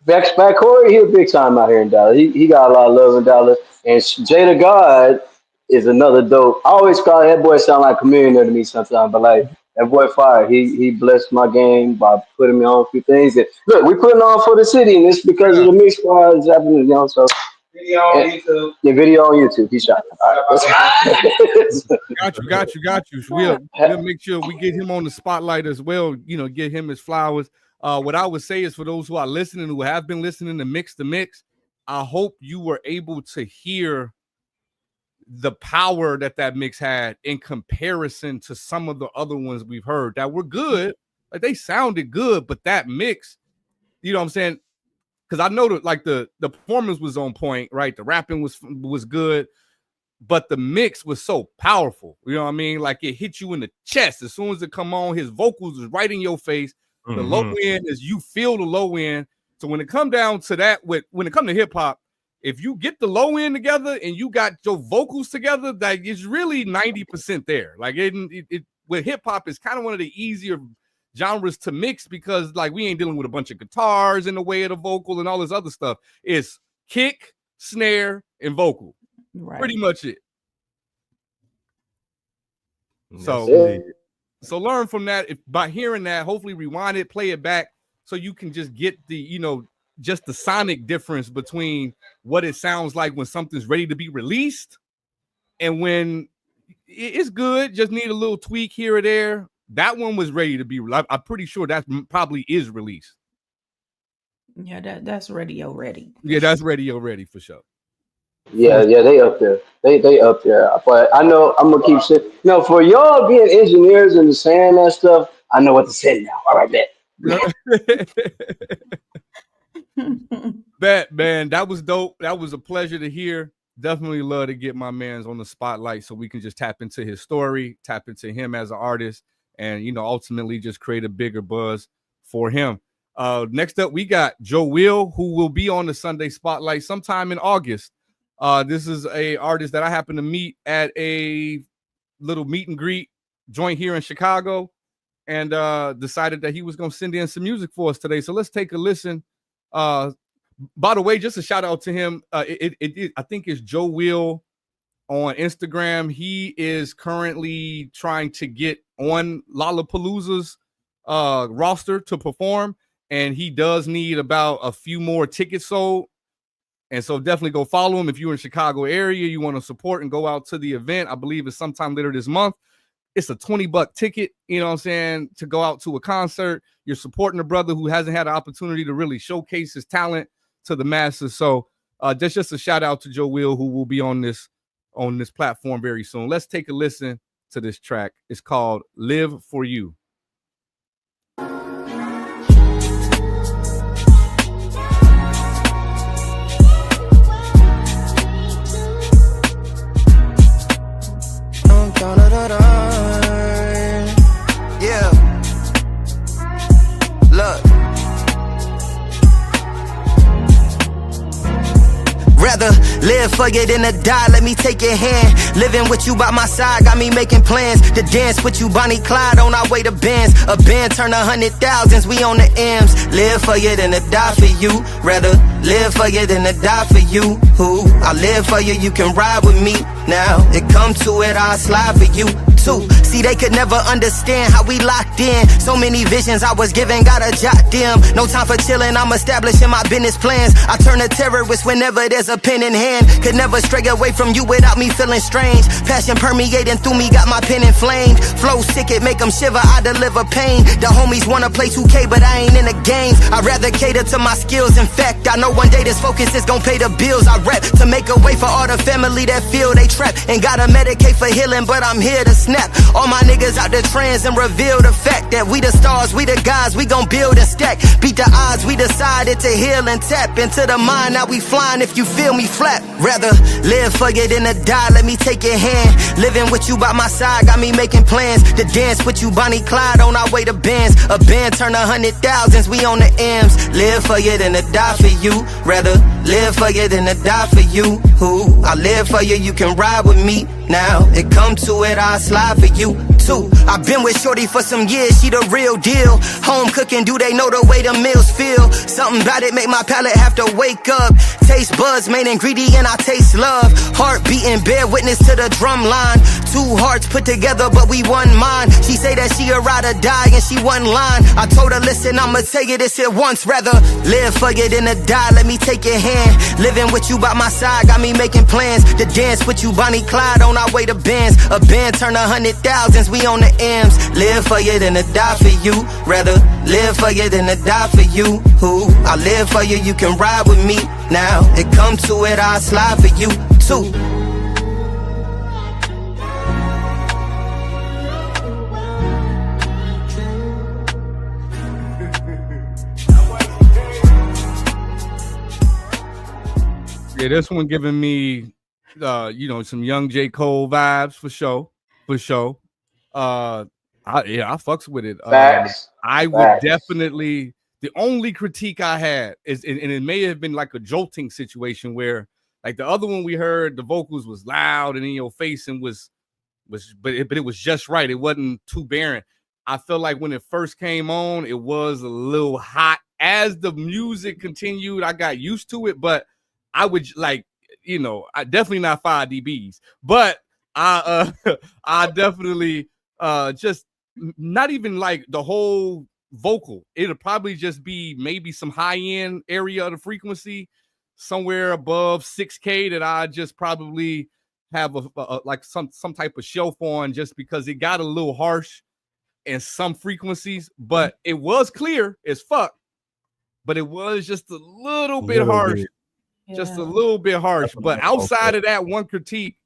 Vex Back Corey, he a big time out here in Dallas. He got a lot of love in Dallas. And Jada God is another dope. I always call that boy sound like a millionaire to me sometimes, but like that boy fire. He blessed my game by putting me on a few things. And look, we putting on for the city, and it's because of the Mixsquad is happening, you know. So video on YouTube. The video on YouTube. He shot. All right, got you. We'll make sure we get him on the spotlight as well. You know, get him his flowers. What I would say is for those who are listening, who have been listening to Mix the Mix, I hope you were able to hear the power that mix had in comparison to some of the other ones we've heard that were good. Like they sounded good, but that mix, you know what I'm saying? Because I know that like the performance was on point, right? The rapping was good, but the mix was so powerful. You know what I mean? Like it hit you in the chest as soon as it come on. His vocals was right in your face. The low end is you feel the low end. So when it come down to that, when it come to hip hop, if you get the low end together and you got your vocals together, that is really 90% there. Like it with hip hop is kind of one of the easier genres to mix because like we ain't dealing with a bunch of guitars in the way of the vocal and all this other stuff. It's kick, snare, and vocal. Right. Pretty much it. So learn from that. If by hearing that, hopefully rewind it, play it back so you can just get the, you know, just the sonic difference between what it sounds like when something's ready to be released and when it's good, just need a little tweak here or there. That one was ready to be. I'm pretty sure that probably is released. Yeah, that's radio ready. Yeah, that's radio ready for sure. Yeah, they up there. They up there. But I know I'm gonna keep saying, you know, for y'all being engineers and saying that stuff, I know what to say now. All right, bet, man. That was dope. That was a pleasure to hear. Definitely love to get my man's on the spotlight so we can just tap into his story, tap into him as an artist, and you know, ultimately just create a bigger buzz for him. Next up, we got Joe Will, who will be on the Sunday Spotlight sometime in August. This is a artist that I happened to meet at a little meet and greet joint here in Chicago and decided that he was going to send in some music for us today. So let's take a listen. By the way, just a shout out to him. I think it's Joe Will on Instagram. He is currently trying to get on Lollapalooza's roster to perform, and he does need about a few more tickets sold. And so definitely go follow him if you're in Chicago area, you want to support and go out to the event. I believe it's sometime later this month. It's a $20 ticket, you know what I'm saying, to go out to a concert. You're supporting a brother who hasn't had an opportunity to really showcase his talent to the masses. So that's just a shout out to Joe Will, who will be on this platform very soon. Let's take a listen to this track. It's called Live For You. Yeah. Look. Rather live for you than to die, let me take your hand. Living with you by my side, got me making plans to dance with you, Bonnie Clyde, on our way to Benz. A band turn 100,000s, we on the M's. Live for you than to die for you. Rather live for you than to die for you. Who? I live for you, you can ride with me. Now it come to it, I'll slide for you too. See, they could never understand how we locked in. So many visions I was given, gotta jot them. No time for chilling, I'm establishing my business plans. I turn a terrorist whenever there's a pen in hand. Could never stray away from you without me feeling strange. Passion permeating through me, got my pen inflamed. Flow sick, it make them shiver, I deliver pain. The homies wanna play 2K, but I ain't in the games. I'd rather cater to my skills. In fact, I know one day this focus is gonna pay the bills. I rap to make a way for all the family that feel they trapped. Ain't gotta medicate for healing, but I'm here to snap. All my niggas out the trends and reveal the fact that we the stars, we the guys, we gon' build and stack. Beat the odds, we decided to heal and tap into the mind. Now we flying, if you feel me flap. Rather live for you than to die, let me take your hand. Living with you by my side, got me making plans to dance with you, Bonnie Clyde, on our way to bands. A band turn 100,000s, we on the M's. Live for you than to die for you. Rather live for you than to die for you. Who I live for you, you can ride with me. Now it come to it, I'll slide for you too. I've been with Shorty for some years, she the real deal. Home cooking, do they know the way the meals feel? Something about it make my palate have to wake up. Taste buds, main ingredient, I taste love. Heart beating, bear witness to the drum line. Two hearts put together, but we one mind. She say that she a ride or die, and she one line. I told her, listen, I'ma tell you this at once. Rather live for you than to die, let me take your hand. Living with you by my side, got me making plans to dance with you, Bonnie Clyde, on our way to bands. A band turn 100,000s, we on the M's. Live for you than to die for you. Rather live for you than to die for you. Who I live for you, you can ride with me. Now it come to it, I'll slide for you too. Yeah, this one giving me, some young J. Cole vibes for sure. I fucks with it. I would definitely. The only critique I had is, and it may have been like a jolting situation where, like the other one we heard, the vocals was loud and in your face and but it was just right. It wasn't too barren. I felt like when it first came on, it was a little hot. As the music continued, I got used to it, but I would I definitely not 5 dBs, but I definitely just not even like the whole vocal. It'll probably just be maybe some high end area of the frequency, somewhere above 6K that I just probably have like some type of shelf on, just because it got a little harsh in some frequencies, but it was clear as fuck. But it was just a little bit harsh. Just a little bit harsh, but outside of that one critique,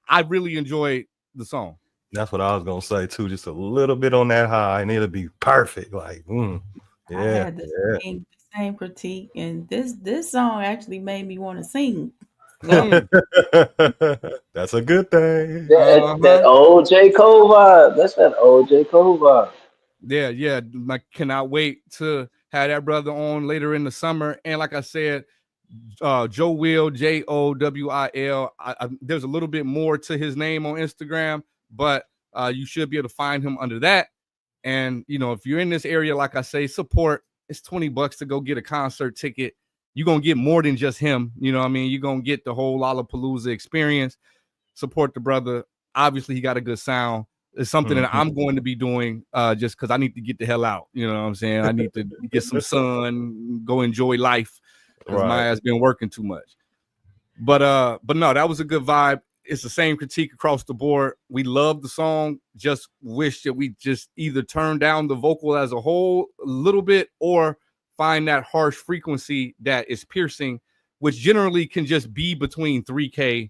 I really enjoyed the song. That's what I was gonna say too. Just a little bit on that high, and it'll be perfect. Like, I had the same critique, and this song actually made me want to sing. That's a good thing. That old J. Cole vibe. That's that old J. Cole vibe. Yeah. I cannot wait to have that brother on later in the summer. And like I said, Joe Will, JOWIL. There's a little bit more to his name on Instagram, but you should be able to find him under that. And if you're in this area, like I say, support. It's $20 to go get a concert ticket. You're gonna get more than just him. You know what I mean? You're gonna get the whole Lollapalooza experience. Support the brother. Obviously, he got a good sound. It's something that I'm going to be doing just because I need to get the hell out. You know what I'm saying? I need to get some sun, go enjoy life. Because my ass been working too much. But no, that was a good vibe. It's the same critique across the board. We love the song. Just wish that we just either turn down the vocal as a whole a little bit, or find that harsh frequency that is piercing, which generally can just be between 3K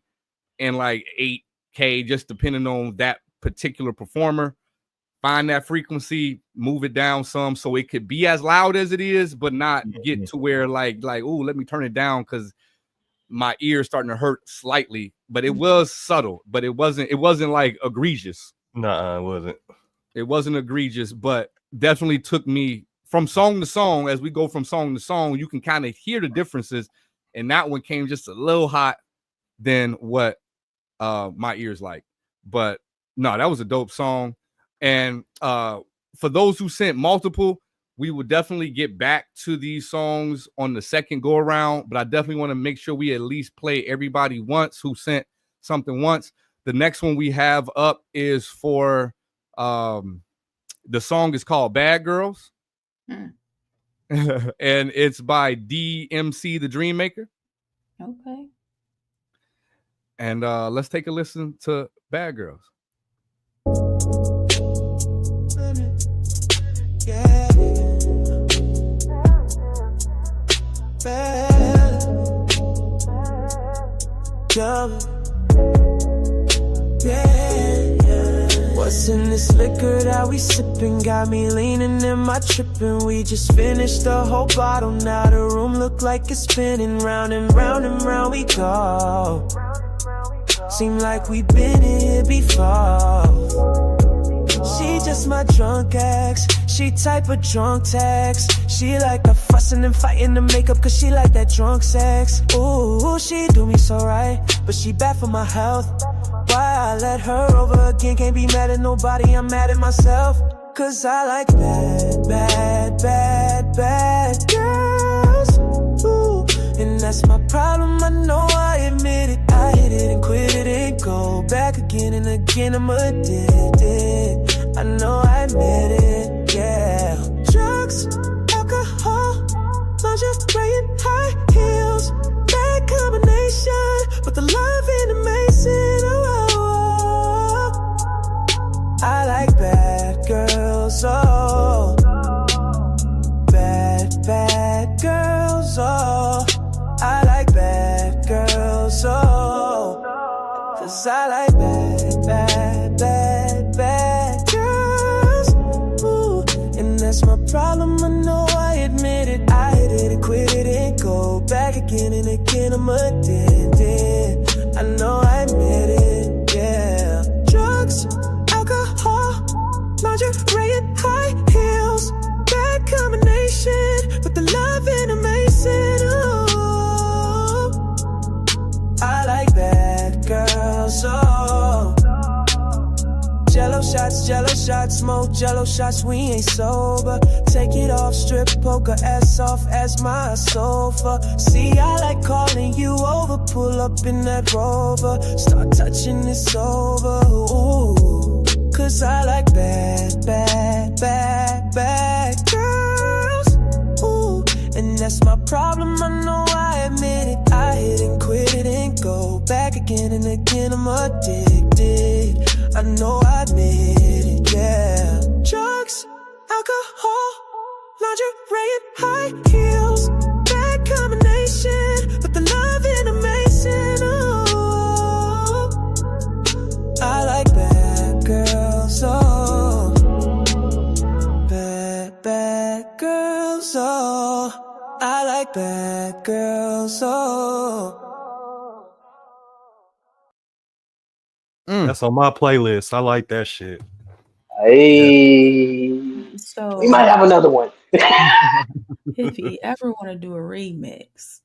and like 8K, just depending on that particular performer. Find that frequency, move it down some so it could be as loud as it is, but not get to where like, oh, let me turn it down because my ear's starting to hurt slightly. But it was subtle, but it wasn't like egregious. Nah, it wasn't. It wasn't egregious, but definitely took me from song to song. As we go from song to song, you can kind of hear the differences. And that one came just a little hot than what my ears like. But no, that was a dope song. And for those who sent multiple, we will definitely get back to these songs on the second go around. But I definitely want to make sure we at least play everybody once who sent something once. The next one we have up is for the song is called Bad Girls. Mm. And it's by DMC the Dream Maker. Okay. And let's take a listen to Bad Girls. Yeah. Bad. Yeah. What's in this liquor that we sipping? Got me leaning in my tripping. We just finished the whole bottle. Now the room look like it's spinning round and round and round we go. Seem like we've been here before. She just my drunk ex. She type of drunk text. She like a fussing and fighting to make up, cause she like that drunk sex. Ooh, she do me so right, but she bad for my health. Why I let her over again? Can't be mad at nobody, I'm mad at myself. Cause I like bad, bad, bad, bad girls. Ooh, and that's my problem, I know, I admit it. I hit it and quit it and go back again and again. I'm addicted, I know, I admit it, yeah. Drugs, alcohol, lingerie and high heels. Bad combination, but the love ain't amazing. Oh, oh, oh. I like bad girls, oh. Bad, bad girls, oh. I like bad girls, oh. Cause I like bad, bad, bad, bad girls. Ooh, and that's my problem, I know, I admit it. I hit it and quit it and go back again and again. I'm addicted, I know, I admit it, yeah. Drugs, alcohol, lingerie and high heels. Bad combination, but the love ain't amazing. Oh, I like bad girls, oh. Jello shots, smoke jello shots, we ain't sober. Take it off, strip poker, ass off as my sofa. See, I like calling you over, pull up in that Rover. Start touching this over, ooh. Cause I like bad, bad, bad, bad girls. Ooh, and that's my problem, I know, I admit it. I hit and quit it and go back again and again. I'm addicted, I know, I admit it, yeah. Drugs, alcohol, lingerie and high heels. Bad combination, but the love ain't amazing. Oh, I like bad girls, oh. Bad, bad girls, oh. I like bad girls, oh. That's on my playlist. I like that shit. Hey, So we might have another one. if you ever want to do a remix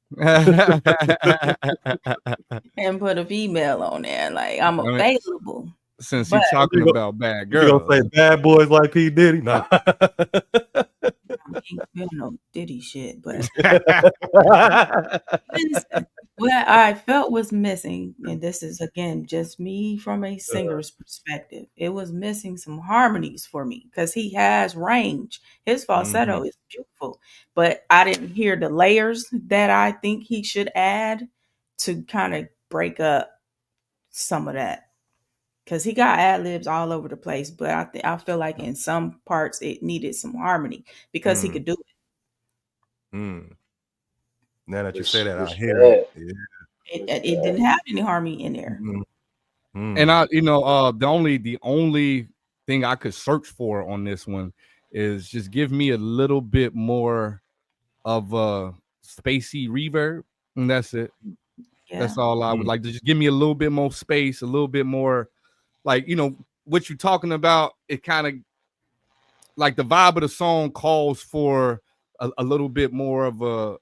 and put a female on there, like, I'm available. Since you're talking about bad You girls, gonna say bad boys like P. Diddy? Nah. I ain't feel no Diddy shit, but listen, what I felt was missing, and this is again just me from a singer's perspective, it was missing some harmonies for me because he has range. His falsetto is beautiful, but I didn't hear the layers that I think he should add to kind of break up some of that. Because he got ad libs all over the place, but I feel like in some parts it needed some harmony because he could do it. Now that you say that, I hear it. Yeah. It didn't have any harmony in there. And I, the only thing I could search for on this one is just give me a little bit more of spacey reverb, and that's it. Yeah. That's all I would like to just give me a little bit more space, a little bit more, like, what you're talking about. It kind of like the vibe of the song calls for a little bit more of a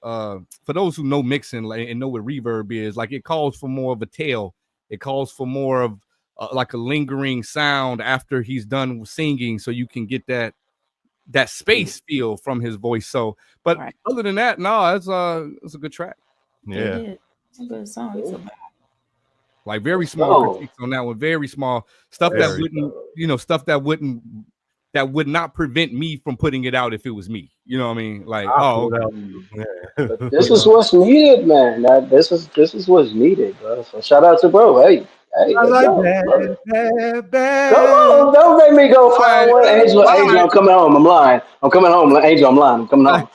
for those who know mixing and know what reverb is, like it calls for more of a tail. It calls for more of like a lingering sound after he's done singing, so you can get that space feel from his voice. So, but other than that, no, it's a good track. Yeah, it's a good song. It's a Like very small go. critiques on that one. Very small stuff that wouldn't, stuff that would not prevent me from putting it out if it was me. You know what I mean? Like, But this is what's needed, man. This is what's needed, bro. So shout out to bro. Hey, let's go. Come on, don't make me go find one. Angel, I'm coming home. I'm lying. I'm coming home. Angel, I'm lying. I'm coming home.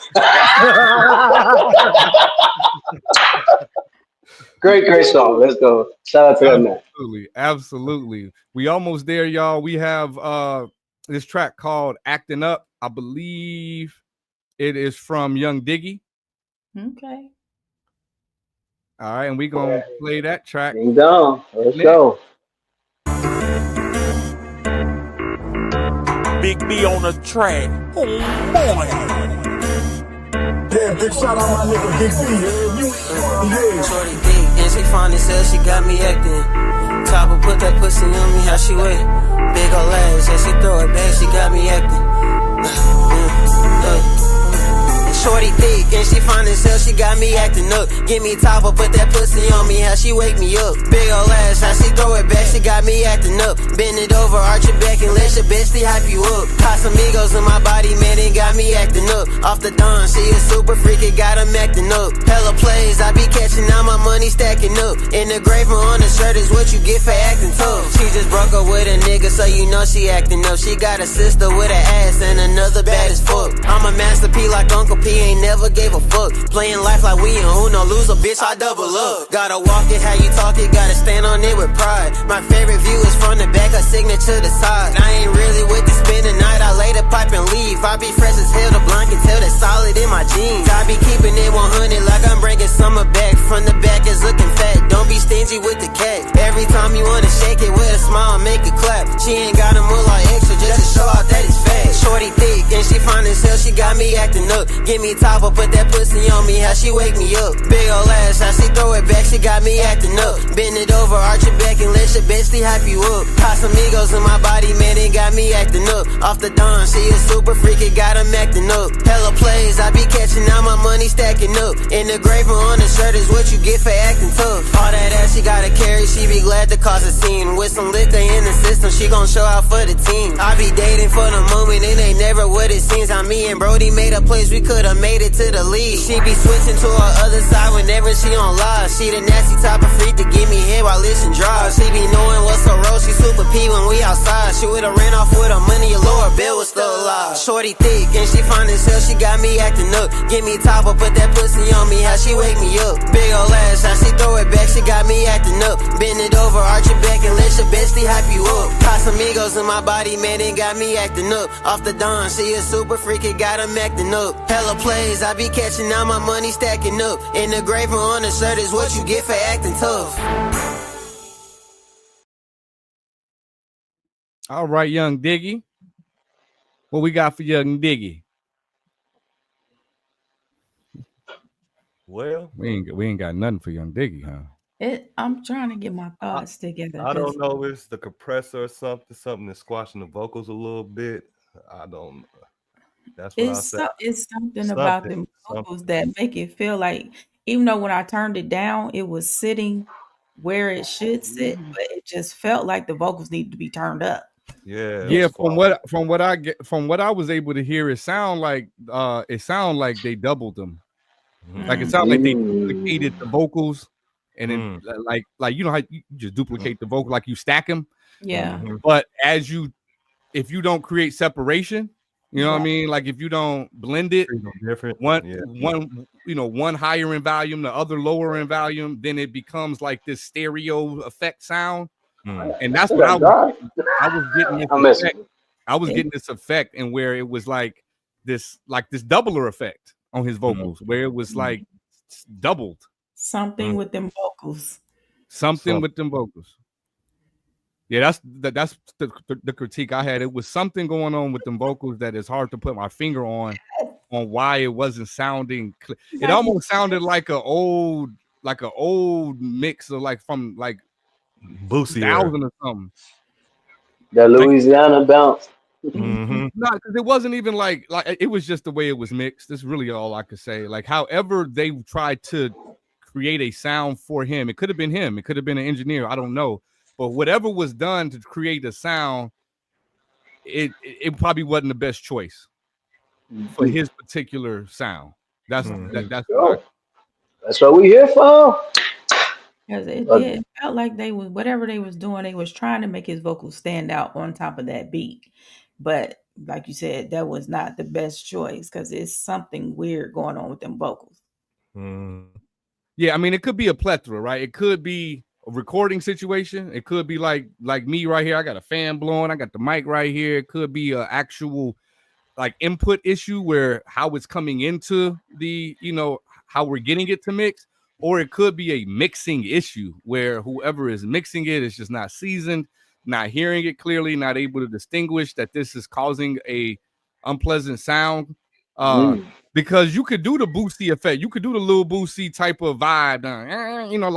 Great song. Let's go. Shout out to that man. Absolutely. We almost there, y'all. We have this track called Acting Up. I believe it is from Young Diggy. Okay. All right, and we're gonna play that track. Ding dong. Let's go. Big B on the track. Oh boy. Yeah, big shout out my nigga Big B. Yeah. Shorty thick and she fine as hell, she got me acting. Top will put that pussy on me, how she wait. Big ol' ass and she throw it back, she got me acting. Shorty thick and she fine as hell, she got me acting up. Give me top, or put that pussy on me, how she wake me up. Big ol' ass, how she throw it back, she got me acting up. Bend it over, arch it back and let your bestie hype you up. Casamigos in my body, man, it got me acting up. Off the dawn, she a super freak, it got him acting up. Hella plays, I be catching out my money stacking up. In the grave on the shirt is what you get for acting tough. She just broke up with a nigga, so you know she acting up. She got a sister with an ass and another bad as fuck. I'm a master P like Uncle P, ain't never gave a fuck. Playing life like we in Uno, lose a bitch, I double up. Gotta walk it how you talk it, gotta stand on it with pride. My favorite view is from the back, a signature to the side. I ain't really with the spin the night, I lay the pipe and leave. I be fresh as hell, the blind can tell that's solid in my jeans. I be keeping it 100 like I'm bringing summer back. From the back is looking fat, don't be stingy with the cat. Every time you wanna shake it with a smile, make it clap. She ain't gotta move like extra just to show out that it's fat. Shorty thick and she fine as hell, she got me acting up. Give me top, or put that pussy on me, how she wake me up. Big ol' ass, how she throw it back, she got me acting up. Bend it over, arch it back and let your bestie hype you up. Casamigos in my body, man, it got me acting up. Off the dawn, she a super freak, it got him acting up. Hella plays, I be catching out my money stacking up. In the grave on the shirt is what you get for acting tough. All that ass she gotta carry, she be glad to cause a scene. With some liquor in the system, she gon' show out for the team. I be dating for the moment, it ain't never what it seems. I me and Brody made a place, we could've made it to the league. She be switching to her other side whenever she on live. She the nasty type of freak to give me head while listen drive. She be knowing what's so roll, she super P when we outside. She would've ran off with her money, your lower bill was still alive. Shorty thick and she fine as hell, she got me acting up. Give me top, or put that pussy on me, how she wake me up. Big ol' ass, how she throw it back, she got me acting up. Bend it over, arch it back and let your bestie hype you up. Casamigos in my body, man, it got me acting up. Off the dawn, she a super freak, it got him acting up. Hella plays, I be catching out my money stacking up. In the grave on the shirt is what you get for acting tough. All right, Young Diggy. What we got for Young Diggy? Well, we ain't got nothing for Young Diggy, huh? I'm trying to get my thoughts together. I don't know if it's the compressor or something that's squashing the vocals a little bit. I don't know. That's what I said. It's something about the vocals that make it feel like, even though when I turned it down, it was sitting where it should sit, but it just felt like the vocals needed to be turned up. Yeah. From what I was able to hear, it sound like they doubled them. Like it sounded like they duplicated the vocals, and then like you know how you just duplicate the vocal, like you stack them. Yeah. But if you don't create separation, you know what I mean? Like if you don't blend it, one higher in volume, the other lower in volume, then it becomes like this stereo effect sound. And that's what I was getting this effect. I was getting this effect, and where it was like this doubler effect on his vocals, where it was like doubled. Something with them vocals. Something with them vocals. Yeah, that's the critique I had. It was something going on with them vocals that is hard to put my finger on why it wasn't sounding clear. It almost sounded like an old mix of like from like Boosie 2000 or something. That Louisiana bounce. No, because it wasn't even like it was just the way it was mixed. That's really all I could say. Like, however they tried to create a sound for him. It could have been him. It could have been an engineer. I don't know. But whatever was done to create the sound, it probably wasn't the best choice for his particular sound. That's that's what I. That's what we here for. Because it felt like they was whatever they was doing, they was trying to make his vocals stand out on top of that beat. But like you said, that was not the best choice because it's something weird going on with them vocals. Yeah, I mean, it could be a plethora, right? It could be a recording situation. It could be like me right here. I got a fan blowing. I got the mic right here. It could be an actual like input issue where how it's coming into the, how we're getting it to mix, or it could be a mixing issue where whoever is mixing it is just not seasoned, not hearing it clearly, not able to distinguish that this is causing a unpleasant sound. Because you could do the Boosie effect, you could do the Lil Boosie type of vibe,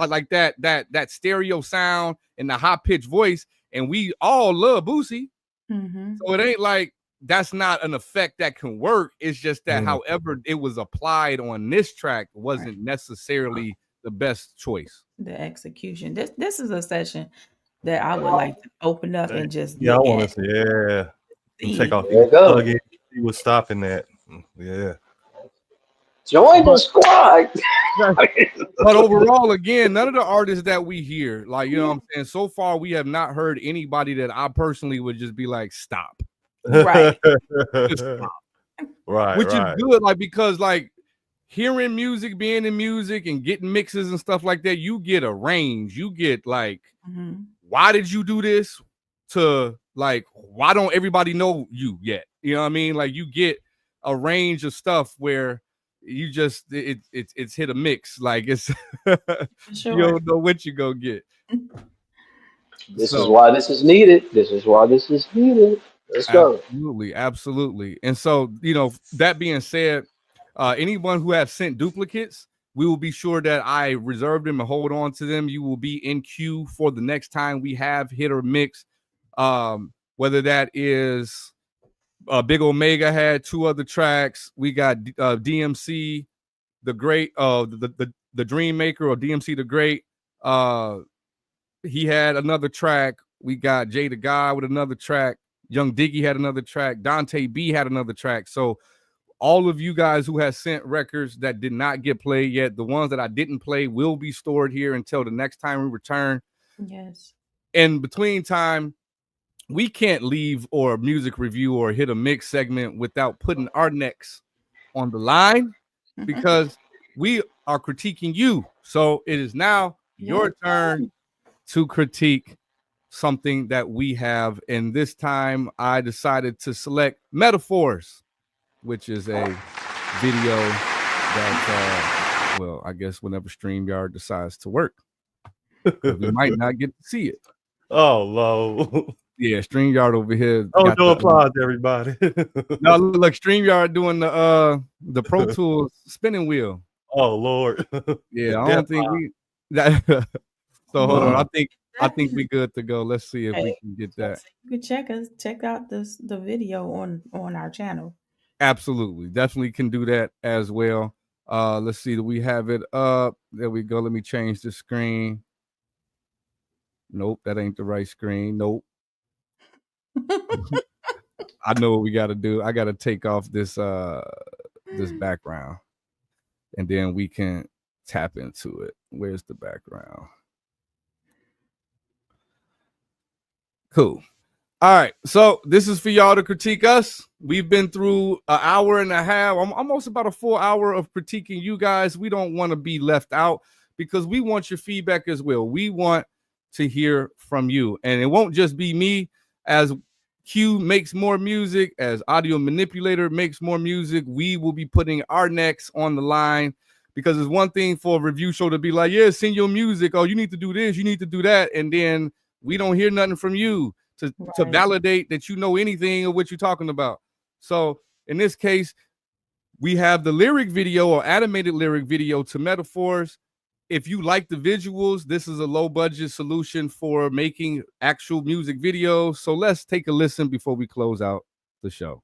like that stereo sound and the high pitched voice, and we all love Boosie. So it ain't like that's not an effect that can work. It's just that however it was applied on this track wasn't necessarily the best choice. The execution. This is a session that I would like to open up and just I look want at. to see. Take off There the you go. plug-in. He was stopping that. Yeah. Join the squad. But overall, again, none of the artists that we hear, like, you know what I'm saying, so far we have not heard anybody that I personally would just be like, stop. Right. Just stop. Right. Which right. is good, like, because like hearing music, being in music and getting mixes and stuff like that, you get a range. You get like, why did you do this? To like, why don't everybody know you yet? You know what I mean? Like, you get a range of stuff where you just it's hit a mix. Like, it's you don't know what you go get. This is why this is needed. This is why this is needed. Let's go. Absolutely. And so, that being said, anyone who has sent duplicates, we will be sure that I reserve them and hold on to them. You will be in queue for the next time we have hit or mix. Whether that is Big Omega had 2 other tracks. We got DMC the Great, the Dream Maker, or DMC the Great. He had another track. We got Jay the God with another track. Young Diggy had another track. Dante B had another track. So all of you guys who have sent records that did not get played yet, the ones that I didn't play will be stored here until the next time we return. Yes. In between time, we can't leave or music review or hit a mix segment without putting our necks on the line, because we are critiquing you. So it is now your turn to critique something that we have. And this time I decided to select Metaphors, which is a video that, well, I guess whenever StreamYard decides to work, we might not get to see it. Oh, low. Yeah, StreamYard over here. Oh, no applause, everybody. No, look, StreamYard doing the Pro Tools spinning wheel. Oh, Lord. Yeah, I don't think we that. So hold on, I think we good to go. Let's see if we can get that. You can check out the video on our channel. Absolutely, definitely can do that as well. Let's see, do we have it up? There we go. Let me change the screen. Nope, that ain't the right screen. Nope. I know what we got to do. I got to take off this this background, and then we can tap into it. Where's the background? Cool. All right, so this is for y'all to critique us. We've been through an hour and a half, almost about a full hour of critiquing you guys. We don't want to be left out because we want your feedback as well. We want to hear from you, and it won't just be me. As Q makes more music, as Audio Manipulator makes more music, we will be putting our necks on the line, because it's one thing for a review show to be like, yeah, send your music. Oh, you need to do this, you need to do that. And then we don't hear nothing from you to validate that you know anything of what you're talking about. So in this case, we have the lyric video or animated lyric video to Metaphors. If you like the visuals, this is a low budget solution for making actual music videos. So let's take a listen before we close out the show.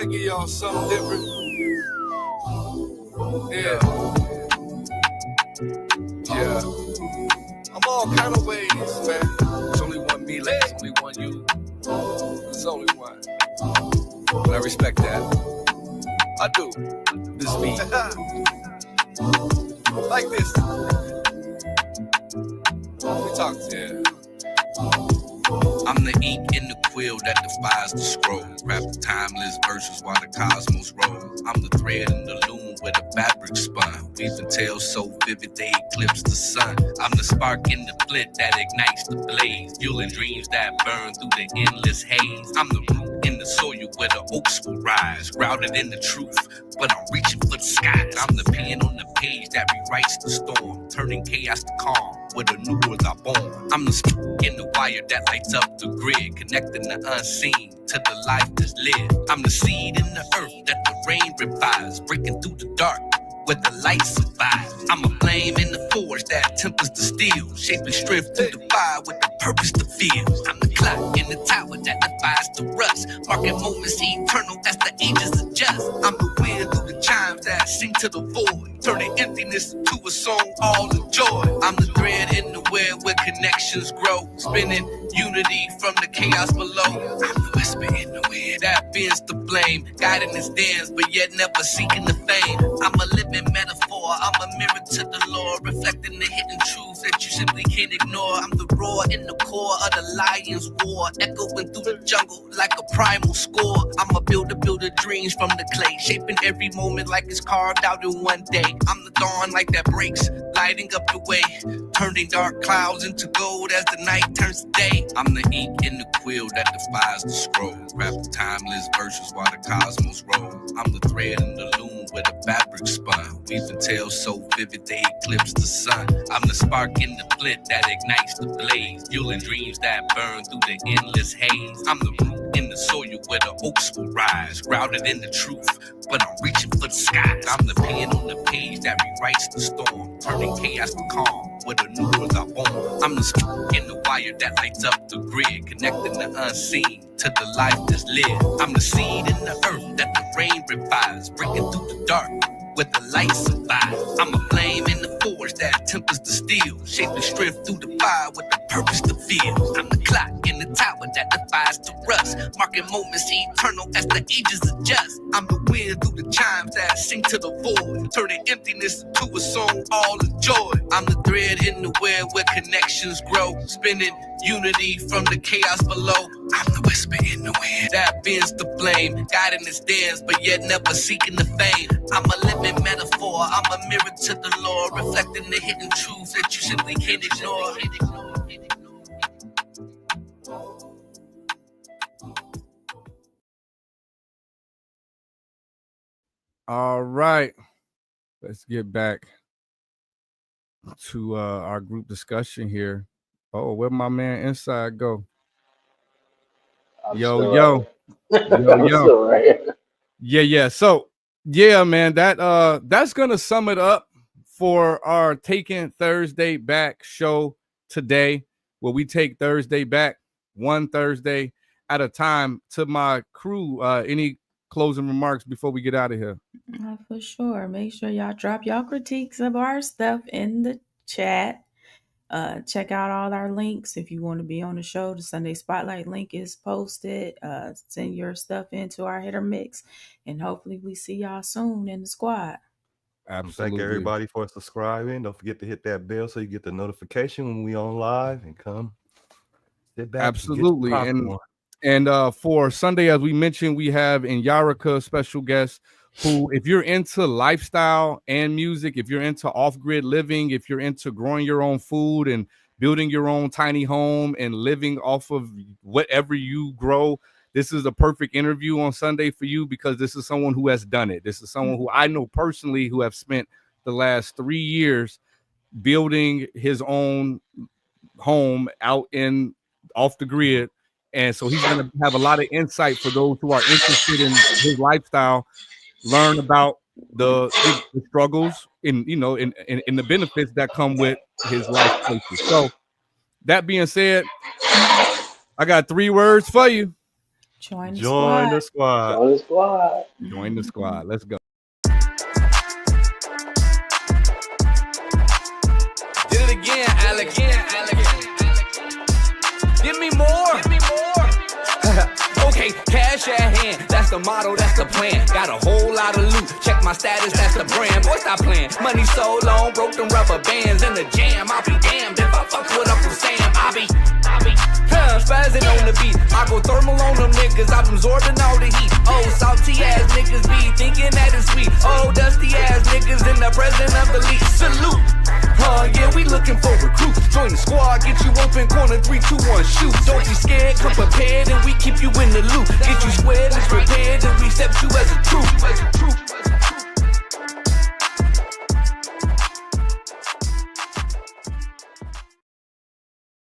give y'all something different. Yeah. Yeah. I'm all kind of ways, man. There's only one me, like there's only one you. There's only one. And I respect that. I do. This me. Like this. We talk, yeah. I'm the ink in the quill that defies the scroll. Rap the timeless verses while the cosmos rolls. I'm the thread in the loom where the fabric spun. Weaving tales so vivid they eclipse the sun. I'm the spark in the flint that ignites the blaze. Fueling dreams that burn through the endless haze. I'm the root in the soil where the oaks will rise. Grounded in the truth, but I'm reaching for the skies. I'm the pen on the page that rewrites the storm. Turning chaos to calm where the new worlds are born. I'm the spark in the wire that lights up the grid, connecting the unseen to the life that's lived. I'm the seed in the earth that the rain revives, breaking through the dark where the light survives. I'm a flame in the forge that tempers the steel, shaping strength through the fire with the purpose to feel. I'm the clock in the tower that defies the rust, marking moments eternal as the ages adjust. I'm the wind through the chimes that sing to the void, turning emptiness into a song all of joy. I'm the thread in the web where connections grow, spinning unity from the chaos below. I'm the whisper in the wind that bends the flame, guiding its dance but yet never seeking the fame. I'm a living metaphor, I'm a mirror to the Lord, reflecting the hidden truths that you simply can't ignore. I'm the roar in the core of the lion's war, echoing through the jungle like a primal score. I'm a builder of dreams from the clay, shaping every moment like it's carved out in one day. I'm the dawn like that breaks, lighting up the way, turning dark clouds into gold as the night turns to day. I'm the ink in the quill that defies the scroll, rap the timeless verses while the cosmos roll. I'm the thread in the loom where the fabric spun, weaving tales so vivid they eclipse the sun. I'm the spark in the flint that ignites the blaze, fueling dreams that burn through the endless haze. I'm the root in the soil where the oaks will rise, grounded in the truth, but I'm reaching for the skies. I'm the pen on the page that rewrites the storm, turning chaos to calm where the new worlds are born. I'm the spark in the wire that lights up the grid, connecting the unseen to the life that's lived. I'm the seed in the earth that the rain revives, breaking through the dark where the light survives. I'm a flame in the forge that tempers the steel, shaping strength through the fire with the purpose to feel. I'm the clock in the tower that defies the rust, marking moments eternal as the ages adjust. I'm the wind through the chimes that sing to the void, turning emptiness into a song all of joy. I'm the thread in the web where connections grow, spinning unity from the chaos below. I'm the whisper in the wind that bends the flame, guiding its dance but yet never seeking the fame. I'm a living metaphor, I'm a mirror to the Lord, reflecting the hidden truths that you simply can't ignore. All right, let's get back to our group discussion here. Oh, where'd my man Inside go? Yo. Yeah. So yeah, man, that's gonna sum it up for our Taking Thursday Back show today, where we take Thursday back one Thursday at a time. To my crew, any closing remarks before we get out of here? For sure. Make sure y'all drop y'all critiques of our stuff in the chat. Check out all our links if you want to be on the show. The Sunday Spotlight link is posted. Send your stuff into our hit or mix, and hopefully we see y'all soon in the squad. Absolutely. Thank everybody for subscribing. Don't forget to hit that bell so you get the notification when we on live, and come sit back. Absolutely. And for Sunday, as we mentioned, we have Inyarika, special guest, who, if you're into lifestyle and music, if you're into off-grid living, if you're into growing your own food and building your own tiny home and living off of whatever you grow, this is a perfect interview on Sunday for you, because this is someone who has done it. This is someone who I know personally, who have spent the last 3 years building his own home out in off the grid. And so he's going to have a lot of insight for those who are interested in his lifestyle, learn about the struggles in the benefits that come with his life choices. So that being said, I got 3 words for you. Join the Join the squad. squad. Join the squad. Join the squad. Let's go. Did it again, Alex. Give me more. Okay, cash at hand. That's the motto, that's the plan. Got a whole lot of loot. Check my status, that's the brand. Boy, stop playing. Money so long, broke them rubber bands in the jam. I'll be damned if I fuck with Uncle Sam. I be spazzing on the beat. I go thermal on them niggas. I'm absorbing all the heat. Oh, salty ass niggas be thinking that it's sweet. Oh, dusty ass niggas in the president of the league. Salute. Yeah, we looking for recruits. Join the squad, get you open, corner 3, 2, 1, shoot. Don't be scared, come prepared, and we keep you in the loop. Get you squared and prepared, and we accept you as a troop.